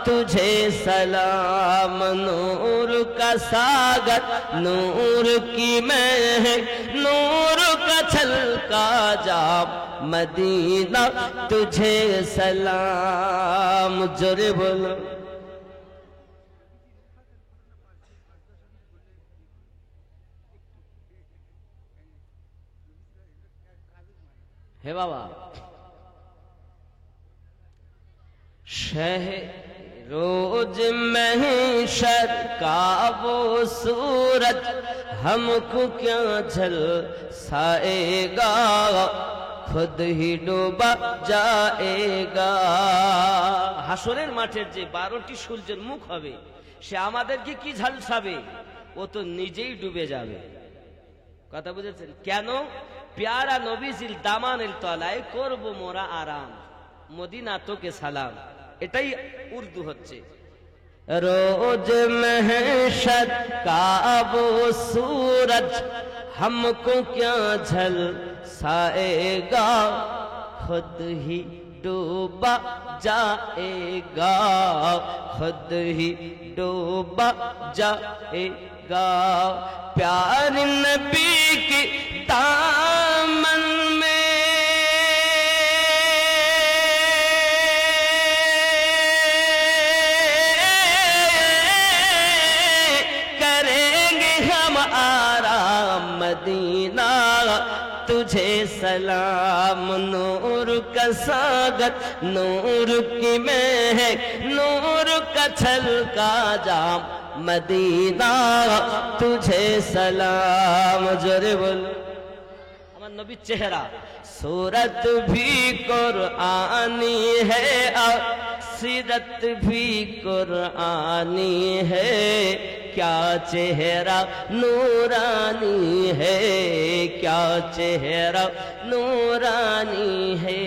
तुझे सलाम। नूर का सागर, नूर की महक, नूर का छलका जाम, मदीना तुझे सलाम। जोरे बोलो। हे बाबा, रोज महशर का वो सूरज हमको क्या झलसाएगा, खुद ही डूबा जाएगा। হাসরের মাঠের যে 12টি সূর্যের মুখ হবে, সে আমাদেরকে কি ঝলসাবে? ও তো নিজেই ডুবে যাবে। কথা বুঝেছেন? কেন? প্যারা নবীজির দামানের তলায় করব মোরা আরাম, মদিনা তোকে সালাম, এটাই উর্দু হচ্ছে। रोज महशर का वो सूरज हमको क्या झलसाएगा, खुद ही डूबा जाएगा, खुद ही डूबा जाएगा। प्यार नबी की दामन में मदीना तुझे सलाम, नूर का स्वागत, नूर की महक, नूर का छलका जाम, मदीना तुझे सलाम। जोरे बोल। আমার নবীর চেহারা, सूरत भी कुरआनी है और सीरत भी कुरआनी है, क्या चेहरा नूरानी है, क्या चेहरा नूरानी है।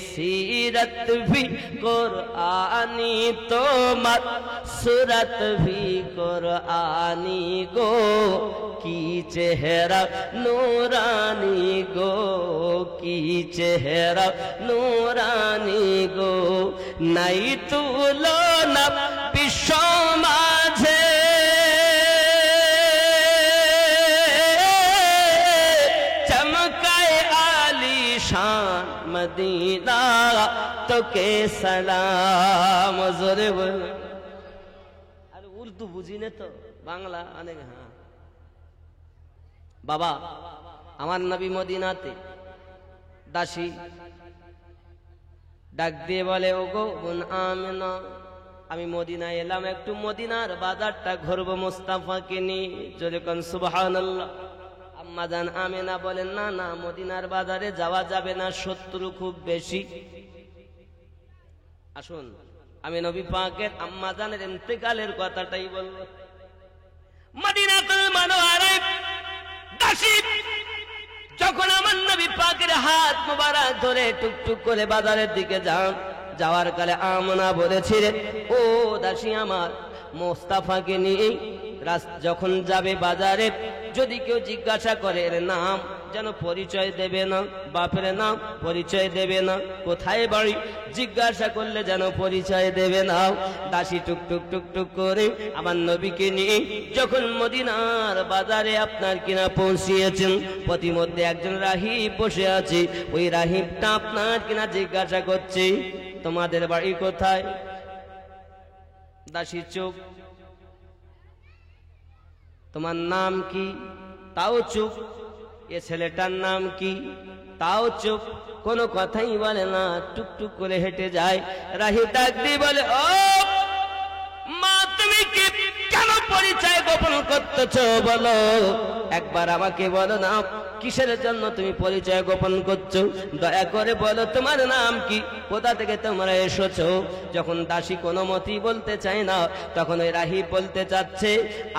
सीरत भी कुरआनी तो मत सूरत भी कुरआनी गो, की चेहरा नूरानी गो, की चेहरा नूरानी गो। নাই তুলনা বিশ্ব মাঝে, চমকায় আলিশান মদিনা তোকে সালাম। জোরে বল। আর উর্দু বুঝি না তো, বাংলা অনেক। হ্যাঁ বাবা, আমার নবী মদিনাতে দাসী ডাক দিয়ে বলে, ওগো বোন আমেনা, আমি মদিনায় এলাম, একটু মদিনার বাজারটা ঘুরবো মুস্তাফাকে নিয়ে। জোরে কোন সুবহানাল্লাহ। আম্মা জান আমেনা বলেন, না না, মদিনার বাজারে যাওয়া যাবে না, শত্রু খুব বেশি। আসুন, আমি নবী পাকের আম্মা জানের ইন্তেকালের কথাটাই বলবো। মদিনাতুল মুনাওয়ারায় দাসী যখন আমার নবী পাকের হাত মোবারক ধরে টুকটুক করে বাজারের দিকে যাওয়ার কালে আমেনা বলেছিলেন, ও দাসী আমার, মোস্তাফাকে নিয়ে যখন যাবে বাজারে, যদি কেউ জিজ্ঞাসা করে এর নাম, যেন পরিচয় দেবে না, বাপের নাম পরিচয় দেবে না, কোথায় বাড়ি জিজ্ঞাসা করলে যেন পরিচয় দেবে না। দাসী টুকটুক টুকটুক করে আমার নবীকে নিয়ে যখন মদিনার বাজারে আপনার কিনা পৌঁছিয়েছেন, প্রতিমধ্যে একজন রাহিব বসে আছে। ওই রাহিবটা আপনার কিনা জিজ্ঞাসা করছে, তোমাদের বাড়ি কোথায়? দাসী চুপ। তোমার নাম কি? তাও চুপ। এ ছেলেটার নাম কি? তাও চুপ, কোনো কথাই বলে না, টুকটুক করে হেঁটে যায়। রাহি ডাক দিয়ে বলে, ও মা, তুমি কি কেন পরিচয় গোপন করতেছো বলো, একবার আমাকে বলো না, কিসের জন্য তুমি পরিচয় গোপন করছো? দয়া করে বলো তোমার নাম কি, কোথা থেকে তোমরা এসেছো? যখন দাসী কোনো মতেই বলতে চায় না, তখন ওই রাহিব বলতে চাচ্ছে,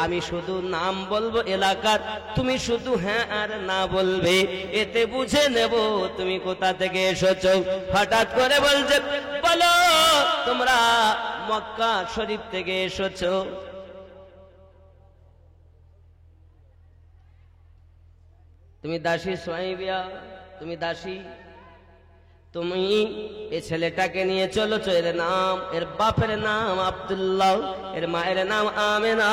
আমি শুধু নাম বলবো এলাকার, তুমি শুধু হ্যাঁ আর না বলবে, এতে বুঝে নেব তুমি কোথা থেকে এসেছো। হঠাৎ করে বলছে, বলো তোমরা মক্কা শরীফ থেকে এসেছো। তুমি দাসী সুয়াইবিয়া, তুমি দাসী, তুমি এই ছেলেটাকে নিয়ে চলেছো, এর নাম, এর বাপের নাম আব্দুল্লাহ, এর মায়ের নাম আমেনা,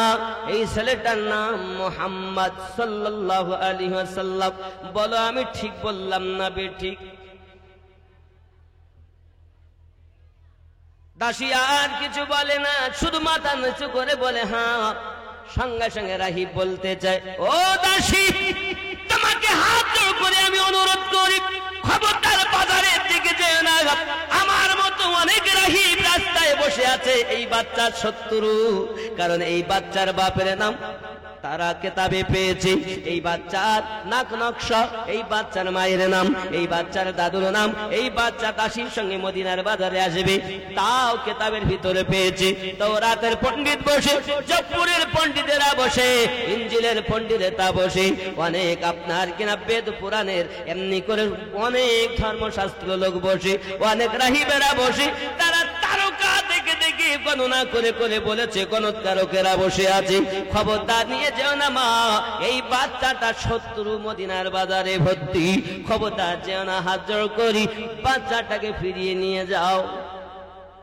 এই ছেলেটার নাম মুহাম্মদ সাল্লাল্লাহু আলাইহি ওয়াসাল্লাম। বলো আমি ঠিক বললাম না বেঠিক? দাসী আর কিছু বলে না, শুধু মাথা নিচু করে বলে হ্যাঁ। সঙ্গে সঙ্গে রাহিব বলতে চায়, ও দাসী, তোমাকে হাত জোড় করে আমি অনুরোধ করি, খবরদার বাজারের দিকে যেও না, আমার মতো অনেক রাহিব রাস্তায় বসে আছে, এই বাচ্চার শত্রু, কারণ এই বাচ্চার বাপের নাম তারা কেতাবে পেয়েছে এই বাচ্চার নাক নকশা, এই বাচ্চার মায়ের নাম, এই বাচ্চার দাদুর নাম, এই বাচ্চা দাসীর সঙ্গে মদিনার বাজারে আসবে, তাও কেতাবের ভিতরে পেয়েছে। তাওরাতের পণ্ডিত বসে, জব্বুরের পণ্ডিতেরা বসে, ইনজিলের পণ্ডিতেরা বসে, অনেক আপনার কিনা বেদ পুরাণের এমনি করে অনেক ধর্মশাস্ত্র লোক বসে, অনেক রাহিবেরা বসে, তারা তারকা দেখে দেখে গণনা করে করে বলেছে, গণৎকারকেরা বসে আছে, খবরদার নিয়ে যেও না মা, এই বাচ্চাটা শত্রু মদিনার বাজারে ভর্তি, খবরদার যেও না, হাত জোড় করি, বাচ্চাটাকে ফিরিয়ে নিয়ে যাও।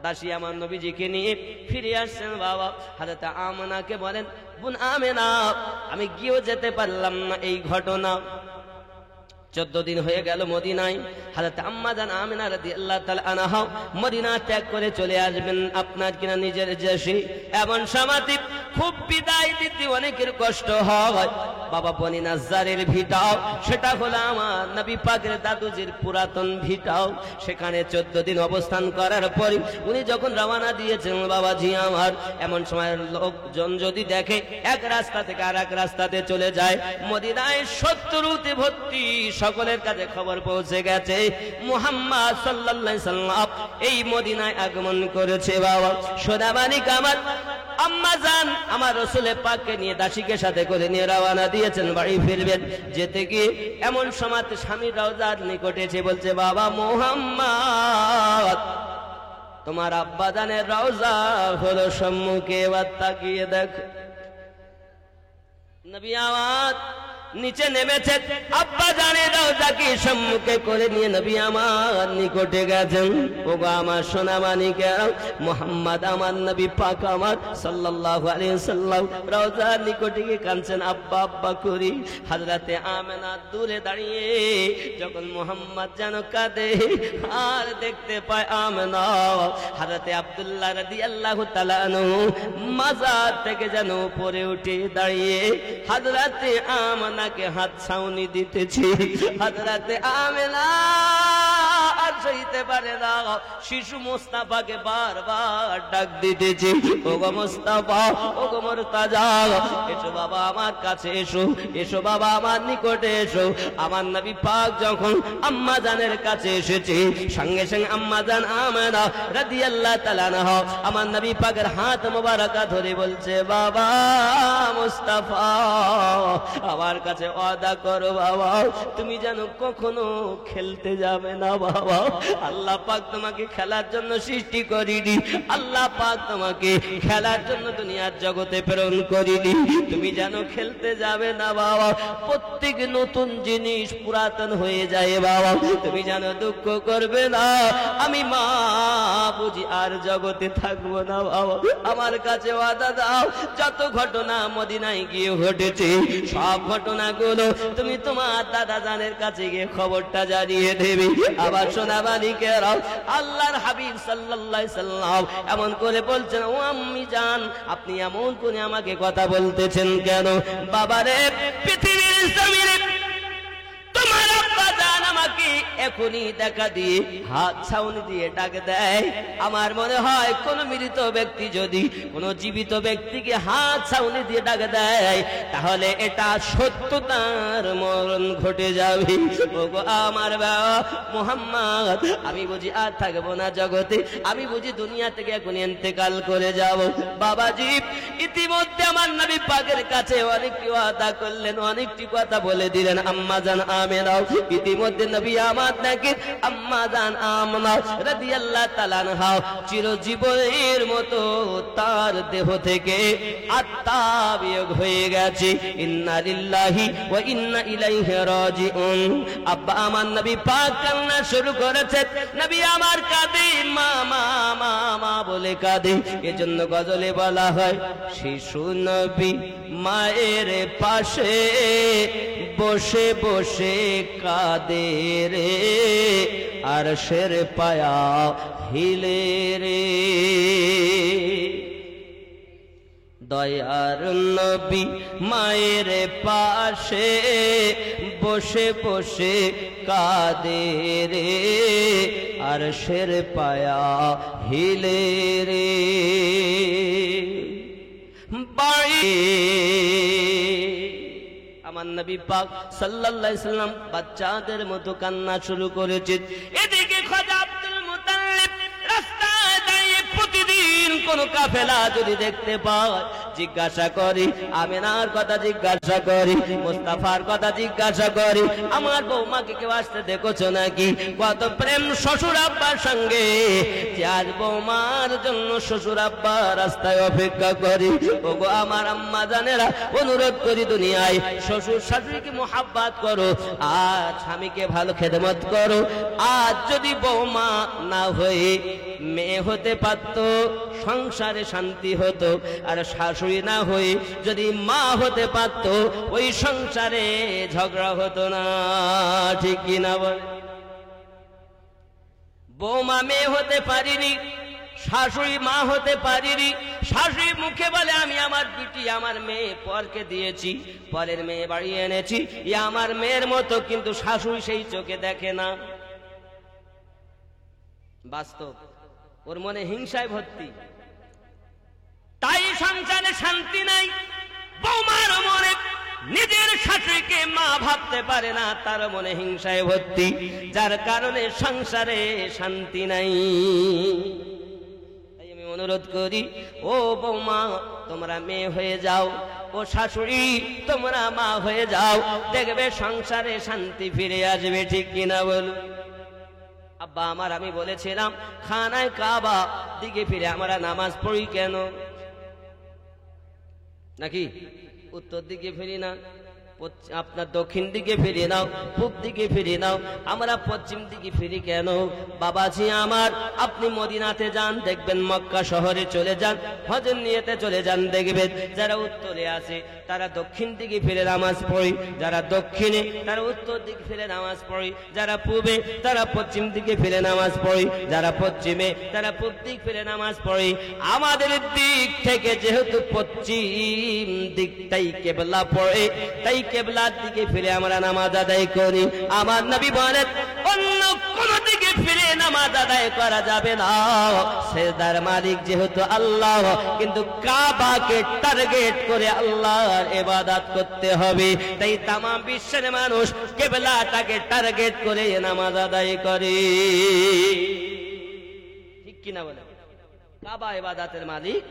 দাসী আমার নবীজিকে নিয়ে ফিরে আসছেন। বাবা হযরত আমেনাকে বলেন, বোন আমেনা, আমি গিয়েও যেতে পারলাম না এই ঘটনা। 14 দিন হয়ে গেল মদিনায়। হযরত আম্মা জান আমিনা রাদিয়াল্লাহু তাআলা আনহা মদিনা ত্যাগ করে চলে আসবেন আপনার কিনা নিজের দেশে। এমন সমাধি খুব বিদায় দিতে অনেকের কষ্ট হয়। বাবা বনি নাজ্জারের ভিটাও, সেটা হলো আমার নবী পাকের দাদুজির পুরাতন ভিটাও। সেখানে 14 দিন অবস্থান করার পরে উনি যখন রওনা দিয়েছেন, বাবাজি আমার, এমন সময় লোকজন যদি দেখে এক রাস্তা থেকে আর এক রাস্তাতে চলে যায়, মদিনায় শত্রুতে ভর্তি, সকলের কাছে খবর পৌঁছে গেছে মুহাম্মদ সাল্লাল্লাহু আলাইহি সাল্লাম এই মদিনায় আগমন করেছে। বাবা সোনামানিক আমার আম্মা জান আমার রাসূল পাককে নিয়ে দাসীকে সাথে করে নিয়ে রওনা দিয়েছেন, বাড়ি ফিরবেন। যেতে গিয়ে এমন সময় স্বামীর রওজার নিকটে এসে বলছে, বাবা মুহাম্মদ, তোমার আব্বা জানের রওজা হলো সম্মুখে, এবার তাকিয়ে দেখো। নবী আমার নিচে নেমেছে, আব্বা জানের রওজাকে সম্মুখে করে নিয়ে নবী আমার নিকটে গেছেন। ওগো আমার সোনা মানিকেরা, মুহাম্মদ আমার নবী পাক আমার সাল্লাল্লাহু আলাইহি সাল্লাম রওজার নিকটে গিয়ে কাঁদছেন, আব্বা আব্বা করি। হযরতে আমেনা দূরে দাঁড়িয়ে যখন মুহাম্মদ যেন কাঁদে আর দেখতে পায় আমেনা, হযরতে আব্দুল্লাহ রাদিয়াল্লাহু তাআলা আনহু মাজার থেকে যেন উপরে উঠে দাঁড়িয়ে হযরতে আমেনা কে হাত ছাউনি দিতেছি। হযরতে আমেনা আর সইতে পারে না, শিশু মুস্তাফাকে বারবার ডাক দিতেছি, ওগো মুস্তাফা, ওগো মুর্তাজা, এসো বাবা আমার কাছে, এসো, এসো বাবা আমার নিকটে এসো। আমার নবী পাক যখন আম্মা জানের কাছে এসেছে, সঙ্গে সঙ্গে আম্মা জান আমেনা রাদিয়াল্লাহু তাআলা আনহা আমার নবী পাকের হাত মোবারকা ধরে বলছে, বাবা মুস্তাফা, আমার কাছে ওয়াদা করো বাবা, তুমি যেন কখনো খেলতে যাবে না বাবা। আল্লাহ পাক তোমাকে খেলার জন্য সৃষ্টি করিনি, আল্লাহ পাক তোমাকে খেলার জন্য দুনিয়ার জগতে প্রেরণ করিনি, তুমি যেন খেলতে যাবে না বাবা। প্রত্যেক নতুন জিনিস পুরাতন হয়ে যায় বাবা, তুমি যেন দুঃখ করবে না। আমি মা বুঝি আর জগতে থাকবো না বাবা, আমার কাছে ওয়াদা দাও, যত ঘটনা মদিনায় গিয়ে ঘটেছে সব ঘটনাগুলো তুমি তোমার দাদা জানের কাছে গিয়ে খবরটা জানিয়ে দেবে। আবার সোনা মানিকেরা, আল্লাহর হাবিব সাল্লাল্লাহু আলাইহি সাল্লাম এমন করে বলছেন, ও আম্মি জান, আপনি এমন করে আমাকে কথা বলতেছেন কেন? বাবারে, পৃথিবীর জমিনে তোমার আব্বা জান আমাকে এখনই দেখা দিয়ে হাত ছাউনি দিয়ে ডাক দেয়। আমার মনে হয় কোন মৃত ব্যক্তি যদি কোন জীবিত ব্যক্তিকে হাত ছাউনি দিয়ে ডাক দেয়, তাহলে এটা সত্য তার মরণ ঘটে যাবে। ওগো আমার বাবা মুহাম্মদ, আমি বুঝি আর থাকবো না জগতে, আমি বুঝি দুনিয়া থেকে এখন ইন্তেকাল করে যাব। বাবাজি ইতিমধ্যে আমার নবী পাকের কাছে অনেকটি ওয়াদা করলেন, অনেকটি কথা বলে দিলেন। আম্মা জান আমেনা ইতিমধ্যে নবী আমার নাকি আম্মা জান আমেনা রাদিয়াল্লাহু তাআলা আনহা চিরজীবনের মতো তার দেহ থেকে আত্মা বিয়োগ হয়ে গেছে। ইন্না লিল্লাহি ওয়া ইন্না ইলাইহি রাজিউন। আব্বা আমার নবী পাক কান্না শুরু করেছে, নবী আমার কাঁদে, মা মা মা মা বলে কাঁদে। এজন্য গজলে বলা হয়, শিশু নবী মায়ের পাশে বসে বসে কাঁদে রে, আরশের পায়া হিলে রে। দয়ার নবী মায়ের পাশে বসে বসে কাঁদে রে, আরশের পায়া হিলে রে। বাড়ি নবী পাক সাল্লাল্লাহু আলাইহি সাল্লাম বাচ্চাদের মতো কান্না শুরু করেছেন। এদিকে খাজা আব্দুল মুতাল্লিব রাস্তায় দাঁড়িয়ে প্রতিদিন কোন কাফেলা যদি দেখতে পায় জিজ্ঞাসা করি, আমিনার কথা জিজ্ঞাসা করি, মুস্তাফার কথা জিজ্ঞাসা করি, আমার বৌমাকে কেউ আসতে দেখেছো নাকি? কত প্রেম শ্বশুর আব্বার সঙ্গে, যে আজ বৌমার জন্য শ্বশুর আব্বা রাস্তায় অপেক্ষা করি। ওগো আমার আম্মা জানেরা, অনুরোধ করি দুনিয়ায় শ্বশুর শাশুড়িকে মোহাব্বত করো, আর স্বামীকে ভালো খেদমত করো। আজ যদি বৌমা না হয়ে মেয়ে হতে পারত, সংসারে শান্তি হতো। আর শাশুড়ি না হয়ে যদি মা হতে পারত, ওই সংসারে ঝগড়া হতো না। ঠিক কি না বল? বৌমা মেয়ে হতে পারিনি, শাশুড়ি মা হতে পারিনি। শাশুড়ি মুখে বলে আমি আমার বিটি, আমার মেয়ে পরকে দিয়েছি, পরের মেয়ে বাড়ি এনেছি, ই আমার মেয়ের মতো, কিন্তু শাশুড়ি সেই চোখে দেখে না। বাস্তব, ওর মনে হিংসায় ভর্তি, তাই সংসারে শান্তি নাই। বৌমার মনে নিজের শাশুড়িকে মা ভাবতে পারে না, তার মনে হিংসায় ভর্তি, যার কারণে সংসারে শান্তি নাই। তাই আমি অনুরোধ করি, ও বৌমা তোমরা মেয়ে হয়ে যাও, ও শাশুড়ি তোমরা মা হয়ে যাও, দেখবে সংসারে শান্তি ফিরে আসবে। ঠিক কিনা বল? আব্বা আমার, আমি বলেছিলাম খানায় কাবা দিকে ফিরে আমরা নামাজ পড়ি কেন? নাকি উত্তর দিকে ফিরি না? আপনার দক্ষিণ দিকে ফিরে নাও, পূব দিকে ফিরে নাও, আমরা পশ্চিম দিকে ফিরি কেন? বাবাজি আমার, আপনি মদিনাতে যান, দেখবেন মক্কা শহরে চলে যান, হজের নিয়তে চলে যান, দেখবেন যারা উত্তরে আছে তারা দক্ষিণ দিকে ফিরে নামাজ পড়ে, যারা দক্ষিণে তারা উত্তর দিকে ফিরে নামাজ পড়ে, যারা পূবে তারা পশ্চিম দিকে ফিরে নামাজ পড়ে, যারা পশ্চিমে তারা পূব দিক ফিরে নামাজ পড়ে। আমাদের দিক থেকে যেহেতু পশ্চিম দিকটাই কেবলা পড়ে, তাই কেবলার দিকে ফিরে আমরা নামাজ আদায় করি। আমার নবী বলেন অন্য কোন দিকে ফিরে নামাজ আদায় করা যাবে না। সেজদার মালিক যেহেতু আল্লাহ, কিন্তু কাবাকে টার্গেট করে আল্লাহর ইবাদত করতে হবে। তাই তামাম বিশ্বের মানুষ কেবলাটাকে টার্গেট করে নামাজ আদায় করে। ঠিক কিনা বলে? কাবা ইবাদতের মালিক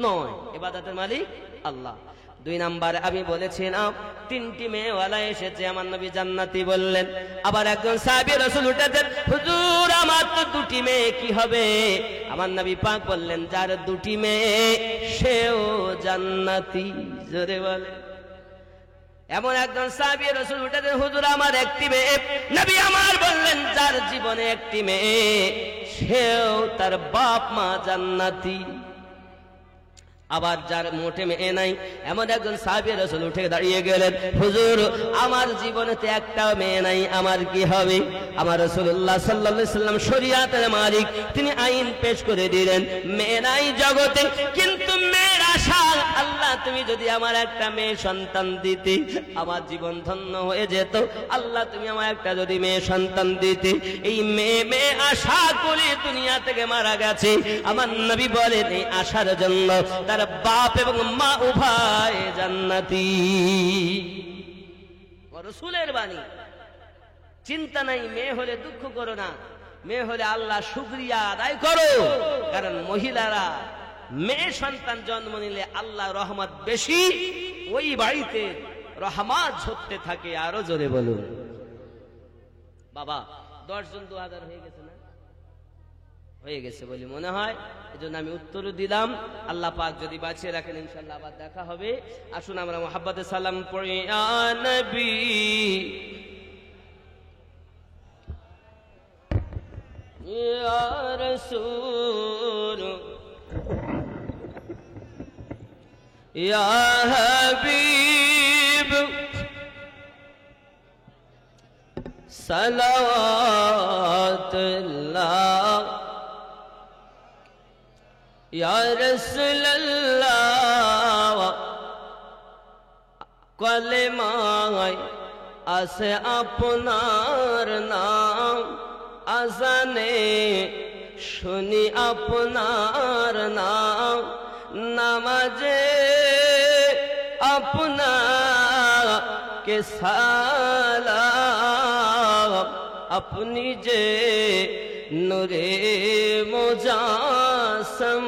নয়, ইবাদতের মালিক আল্লাহ। 2 নাম্বার আমি বলেছিলাম 3টি মেয়েওয়ালা এসেছে, আমার নবী জান্নাতি বললেন। আবার একজন সাহাবী রাসূল উঠেছেন, হুজুর আমার তো 2টি মেয়ে, কি হবে? আমার নবী পাক বললেন, যার 2টি মেয়ে সেও জান্নাতি। জোরে বলে। এমন একজন সাহাবী রাসূল উঠেছেন, হুজুর আমার 1টি মেয়ে। নবী আমার বললেন, যার জীবনে 1টি মেয়ে সেও তার বাপ মা জান্নাতি। আবার যার মোটে মেয়ে নাই, এমন একজন সাহাবী রাসূল উঠে দাঁড়িয়ে গেলেন, হুজুর আমার জীবনেতে একটাও মেয়ে নাই, আমার কি হবে? আমার রাসূলুল্লাহ সাল্লাল্লাহু আলাইহি সাল্লাম শরীয়তের মালিক, তিনি আইন পেশ করে দিলেন, মেয়ে নাই জগতে, কিন্তু মেয়ের আশা, আল্লাহ তুমি যদি আমার একটা মেয়ে সন্তান দিতে আমার জীবন ধন্য হয়ে যেত। আল্লাহ তুমি আমার একটা যদি মেয়ে সন্তান দিতে। এই মেয়ে আশা করে দুনিয়া থেকে মারা গেছে। আমার নবী বলেন, এই আশার জন্য তার বাপ এবং মা উভয় জান্নাতি। রাসূলের বাণী। চিন্তা নাই, মেয়ে হলে দুঃখ করো না, মেয়ে হলে আল্লাহ শুকরিয়া আদায় করো। কারণ মহিলারা মেয়ে সন্তান জন্ম নিলে আল্লাহ রহমত বেশি, ওই বাড়িতে রহমত ঝরতে থাকে। আরো জোরে বলুন। বাবা 10 জন 2000 হয়ে গেছে না? হয়ে গেছে বলে মনে হয়, এজন্য আমি উত্তরও দিলাম। আল্লাহ পাক যদি বাঁচিয়ে রাখেন ইনশাআল্লাহ আবার দেখা হবে। আসুন আমরা মুহাব্বতে সালাম পড়ি। ইয়া নবী ইয়া রাসূল ইয়া হাবিব সালাওয়াতুল্লাহ ইয়া রাসূলুল্লাহ। কলেমায় আছে আপনার নাম, আজানে শুনি আপনার নাম, নামাজে আপনাকে के सलाम अपनी जे नूरे मुजासम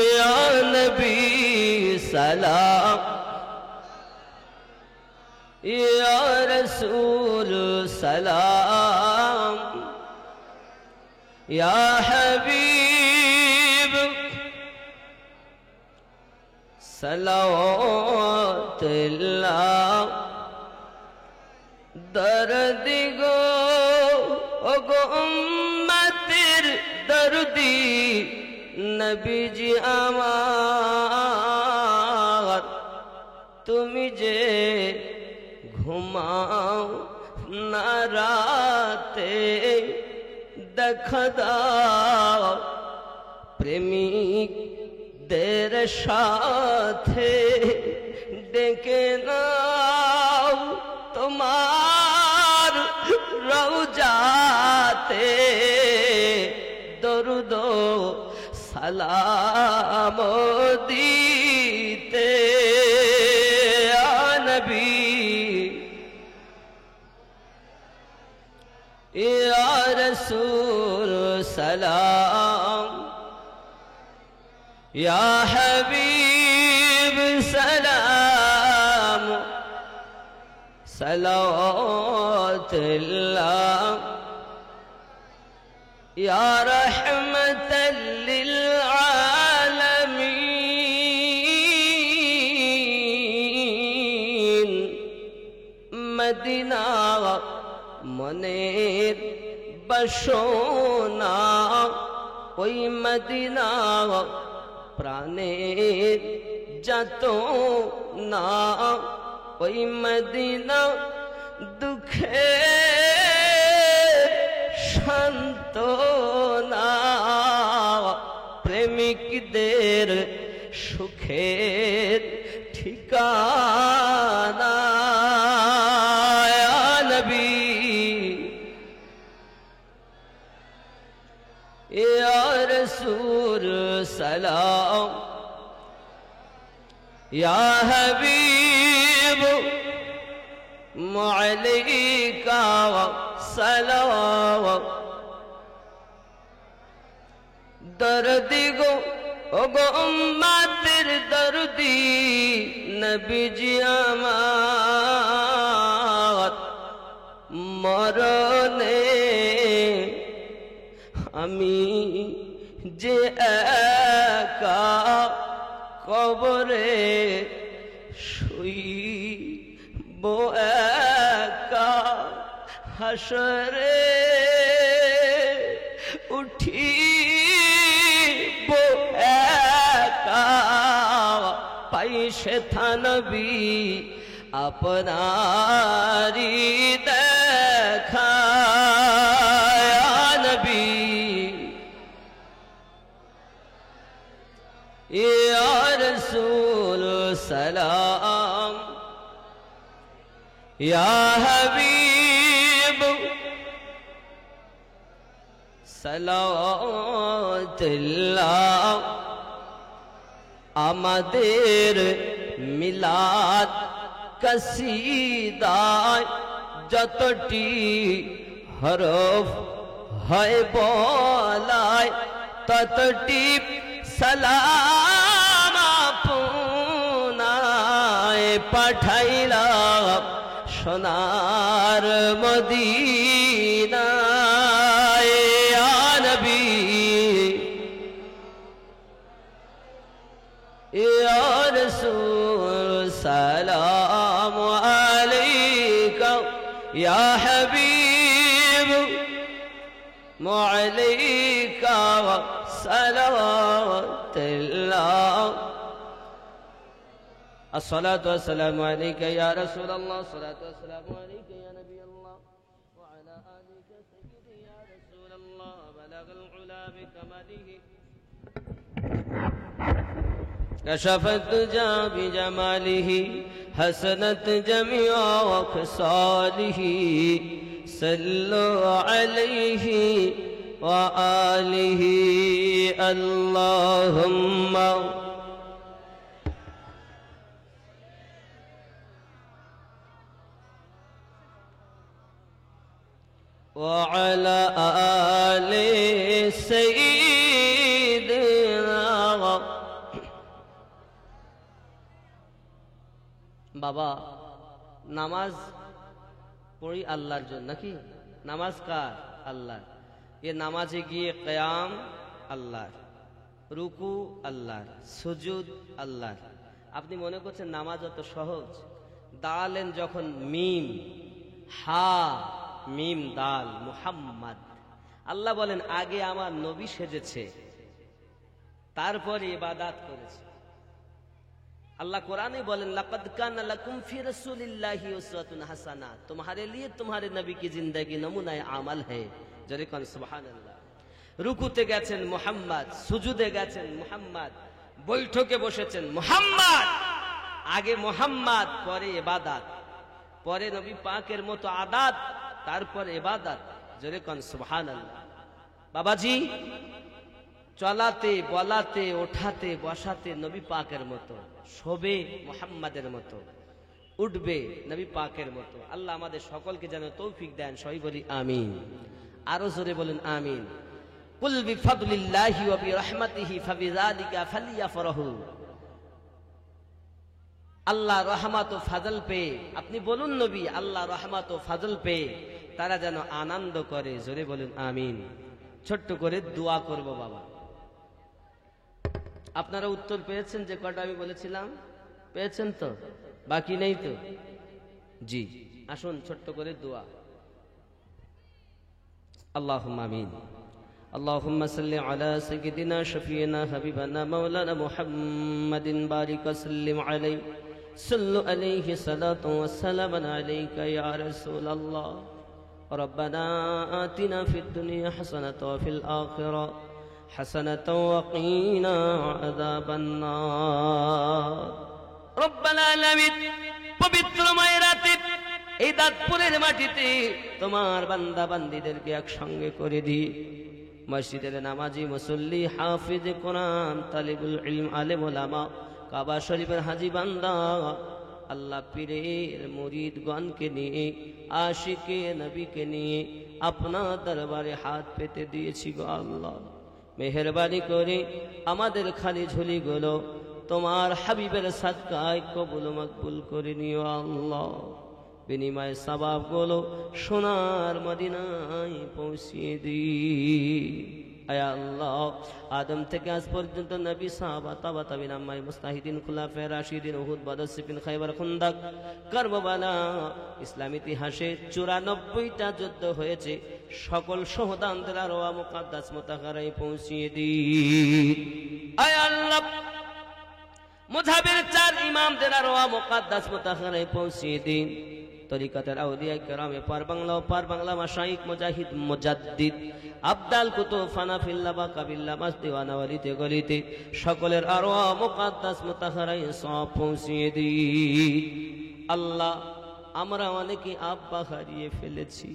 या नबी सलाम या रसूल सलाम या हबीब सलावतुल्लाह दर्द गो उम्मतिर दर्दी नबी जी आमार तुमी जे घुमाओ ना राते দেখা দাও প্রেমিক দের সাথে ডেকে নাও তোমার রওজাতে দরুদ সালাম দিতে আ নবী या रसूल सलाम या हबीब सलाम सलावतुल्लाह या रहमतल लिल आलमीन मदीना মনের বাসনা ওই মদিনা প্রাণের যত না ওই মদিনা দুঃখে সান্ত্বনা প্রেমিকদের সুখের ঠিকানা या रसूल सलाम या हबीब अलैका सलाम दर्द गो उम्मतिर दर्दी नबी जी आमार मरने আমি যে একা কবরে শুইব একা হাসরে উঠিব একা পাই সেথা নবী আপনারি দেখা নবী या रसूल सलाम या हबीब सलावतुल्लाह আমাদের মিলাদ কসিদায় যতটি হরফ হয় বলায় ততটি সালাম আপনায় পাঠাইলাম সোনার মদিনায় ইয়া নবী ইয়া রাসূল সালাম আলাইকা ইয়া হাবিব আলাইকা সালাওয়াতুল্লাহ الصلاة والسلام عليك يا رسول الله الصلاة والسلام عليك يا نبي الله وعلى آلك سيدي يا رسول الله بلغ العلا بكماله كشف الدجى بجماله حسنت جميع خصاله صلوا عليه وآله اللهم وعلى آل سيدنا বাবা নামাজ পড়ি আল্লাহর জন্য নাকি? নামাজ কার? আল্লাহর। এ নামাজে গিয়ে কিয়াম আল্লাহর, রুকু আল্লাহর, সুজুদ আল্লাহর। আপনি মনে করছেন নামাজ অত সহজ? দালেন যখন মিম হা মিম দাল মুহাম্মদ, আল্লাহ বলেন আগে আমার নবী সেজেছে, তারপরে ইবাদত করেছে। अल्लाह कुरान में बोले लक़द काना लकुम फी रसूलिल्लाहि उस्वतुन हसना, तुम्हारे लिए तुम्हारे नबी की जिंदगी नमूना अमल है। जरे कौन सुभान अल्लाह। रुकुते গেছেন মুহাম্মদ, সুজুদে গেছেন মুহাম্মদ, বৈঠকে বসেছেন মুহাম্মদ। আগে মুহাম্মদ, পরে ইবাদত, পরে নবী পাকের মতো আদাত, তারপরে ইবাদত। জরে কौन সুবহান আল্লাহ। বাবাজি চলাতে বলাতে ওঠাতে বসাতে নবী পাকের মতো, শোবে মুহাম্মাদের মতো, উঠবে নবী পাকের মতো। আল্লাহ আমাদের সকলকে যেন তৌফিক দেন, সবাই বলি আমিন। আরো জোরে বলুন আমিন। কুল বিফাদলিল্লাহি ওয়া বিরহমাতিহি ফাবিযালিকা ফালিয়াফরাহু। আল্লাহ রহমত ও ফাজল পেয়ে, আপনি বলুন নবী আল্লাহ রহমত ও ফাজল পেয়ে তারা যেন আনন্দ করে। জোরে বলুন আমিন। ছোট্ট করে দোয়া করব বাবা। আপনারা উত্তর পেয়েছেন যে কটা আমি বলেছিলাম? পেয়েছেন তো? বাকি নেই তো? জি, আসুন ছোট্ট করে দোয়া। আল্লাহুম্মা আমিন। اللهم صل على سيدنا شفيعنا حبيبنا مولانا محمد بارك وسلم عليه صلوا عليه صلاة وسلام عليك يا رسول الله ربنا آتنا في الدنيا حسنة وفي الآخرة حسنة وقنا عذاب النار ربنا العالمين পবিত্র মায়েরাতে এই দাঁতপুরের মাটিতে তোমার বান্দা বান্দীদেরকে একসঙ্গে করে দি। মসজিদের নামাজি মুসল্লি হাফিজ কোরআন তালিবুল ইলম আলেম ওলামা কাবা শরীফের হাজী বান্দা আল্লাহ পীরের মুরিদগণকে নিয়ে আশিকে নবীকে নিয়ে আপনার দরবারে হাত পেতে দিয়েছি গো আল্লাহ। মেহেরবানি করে আমাদের খালি ঝুলিগুলো তোমার হাবিবের সাদকায় কবুল মকবুল করে নিও আল্লাহ। বিনিময় সওয়াবগুলো সোনার মদিনায় পৌঁছিয়ে দিই আয় আল্লাহ। আদম থেকে আজ পর্যন্ত নবী সাহাবা তাবা তাবিন আম্মাই মুস্তাহিদিন খুলাফায়ে রাশিদিন উহুদ বদর সিফিন খায়বার খুন্দক কারবালা ইসলাম ইতিহাসে 94টা যুদ্ধ হয়েছে। সকল শহীদদের আরওয়াহ মুকদ্দাস মুতাহারায় পৌঁছিয়ে দিই আয় আল্লাহ। মুযহাবের 4 ইমামদের আরওয়াহ মুকদ্দাস মুতাহারায় পৌঁছিয়ে দিন। তরিকতের আউলিয়া কেরামে পার বাংলা ও পার বাংলা মাশাইখ মুজাহিদ মুজাদ্দিদ আবদাল কুতুব ফানাফিল্লাহ বা কাবিল্লাহ মাসদিওয়ানা ওয়ালিতে গলিতে সকলের আরওয়াহ মুকদ্দাস মুতাহারায় সব পৌঁছিয়ে দিই আল্লাহ। আমরা অনেকে আব্বা হারিয়ে ফেলেছি,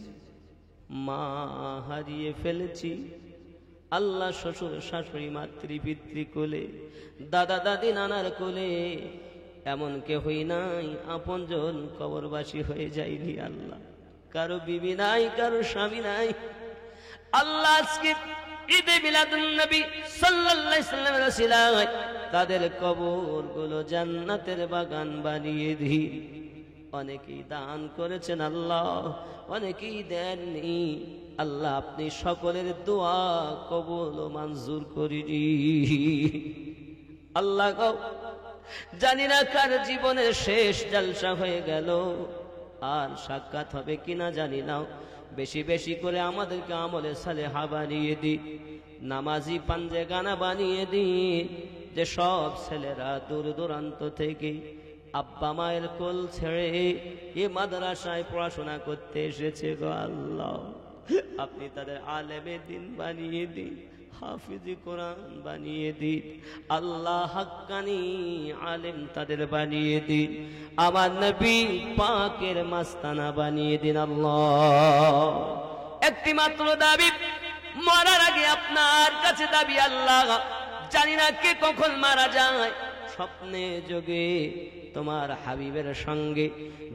মা হারিয়ে ফেলেছি আল্লাহ। শ্বশুর শাশুড়ি মাতৃ পিতৃ কোলে, দাদা দাদি নানার কোলে, এমন কেহই নাই আপনজন কবরবাসী হয়ে যায়নি আল্লাহ। কারো বিবি নাই, কারো স্বামী নাই আল্লাহ। আজকে ঈদে মিলাদুন নবী সাল্লাল্লাহু আলাইহি ওয়াসাল্লামের ওসিলায় তাদের কবরগুলো জান্নাতের বাগান বানিয়ে দিই। অনেকেই দান করেছেন আল্লাহ, অনেকেই দেননি আল্লাহ। আপনি সকলের দোয়া কবুল ও মঞ্জুর করে দিন আল্লাহ গো। জানি না কার জীবনের শেষ জলসা হয়ে গেল, আর সাক্ষাৎ হবে কিনা জানি না। বেশি বেশি করে আমাদেরকে আমলে সালেহা বানিয়ে দি, নামাজি পাঞ্জে গানা বানিয়ে দি। যে সব ছেলেরা দূর দূরান্ত থেকে আব্বা মায়ের কোল ছেড়ে এ মাদ্রাসায় পড়াশোনা করতে এসেছে গো আল্লাহ, আপনি তাদের আলেমে দিন বানিয়ে দিন, হাফিজি কোরআন বানিয়ে দিন আল্লাহ। হাক্কানি আলেম তাদের বানিয়ে দিন, আমার নবী পাকের মাস্তানা বানিয়ে দিন আল্লাহ। একটি মাত্র দাবি, মরার আগে আপনার কাছে দাবি আল্লাহ। জানি না কে কখন মারা যায়, স্বপ্নে যোগে তোমার হাবিবের সঙ্গে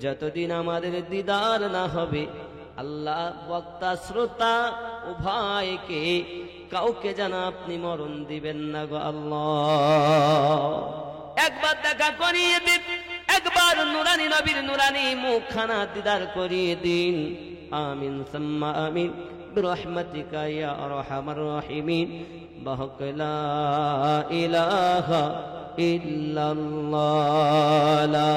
যতদিন আমাদের দিদার না হবে আল্লাহ বক্তা শ্রোতা উভয়কে কাউকে যেন আপনি মরণ দিবেন না গো আল্লাহ। একবার দেখা করিয়ে দিন, একবার নুরানি নবীর নুরানি মুখখানা দিদার করিয়ে দিন। আমিন সাম্মা আমিন বিরহমাতিকা ইয়া আরহামার রাহিমিন। বাহক লা ইলাহা ইল্লাল্লাহ, লা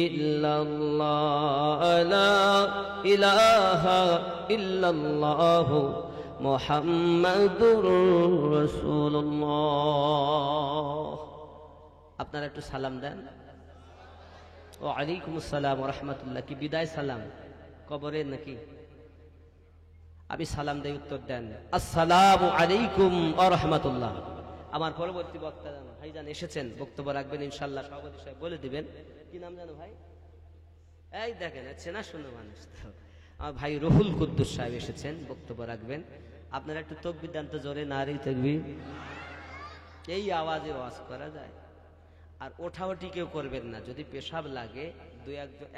ইল্লাল্লাহ, লা ইলাহা ইল্লাল্লাহ মুহাম্মাদুর রাসূলুল্লাহ। আপনারা একটু সালাম দেন। ওয়া আলাইকুমুস সালাম ওয়া রাহমাতুল্লাহ। কি বিদায় সালাম কবরে নাকি? আমি সালাম দেই, উত্তর দেন আসসালামু আলাইকুম ওয়া রাহমাতুল্লাহ। আমার পরবর্তী বক্তা ভাইজান এসেছেন, বক্তব্য রাখবেন ইনশাআল্লাহ। সভাপতি সাহেব বলে দিবেন কি নাম জানো ভাই? এই দেখেন চেনা শোনা মানুষ। আমার ভাই রুহুল কুদ্দুস সাহেব এসেছেন, বক্তব্য রাখবেন। আপনারা একটু তাকবীর দেন তো, জোরে নারী তাকবীর। এই আওয়াজে ওয়াজ করা যায়। আর ওঠাওঠি কেউ করবেন না, যদি পেশাব লাগে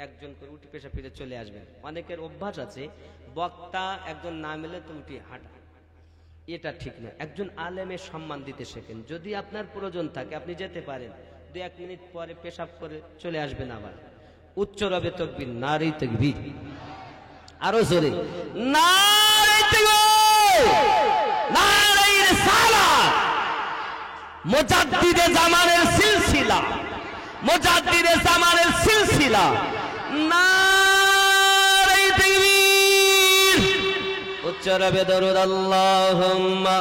একজন করে উঠে পেশাব ফিরে চলে আসবেন। অনেকের অভ্যাস আছে বক্তা একজন না মেলে তো উঠে হাঁটা, এটা ঠিক না। একজন আলেমের সম্মান দিতে শেখেন। যদি আপনার প্রয়োজন থাকে আপনি যেতে পারেন, 2-1 মিনিট পরে পেশাব করে চলে আসবেন। আবার উচ্চ রবে তাকবীর, নারী তাকবীর, আরো জোরে নারী তাকবীর, নারী রিসালাত। মুজাদ্দিদে জামানের সিলসিলা, মুজাদ্দিদে জামানের সিলসিলা, নারী তাকবীর। উচ্চ রবে দরুদ আল্লাহুম্মা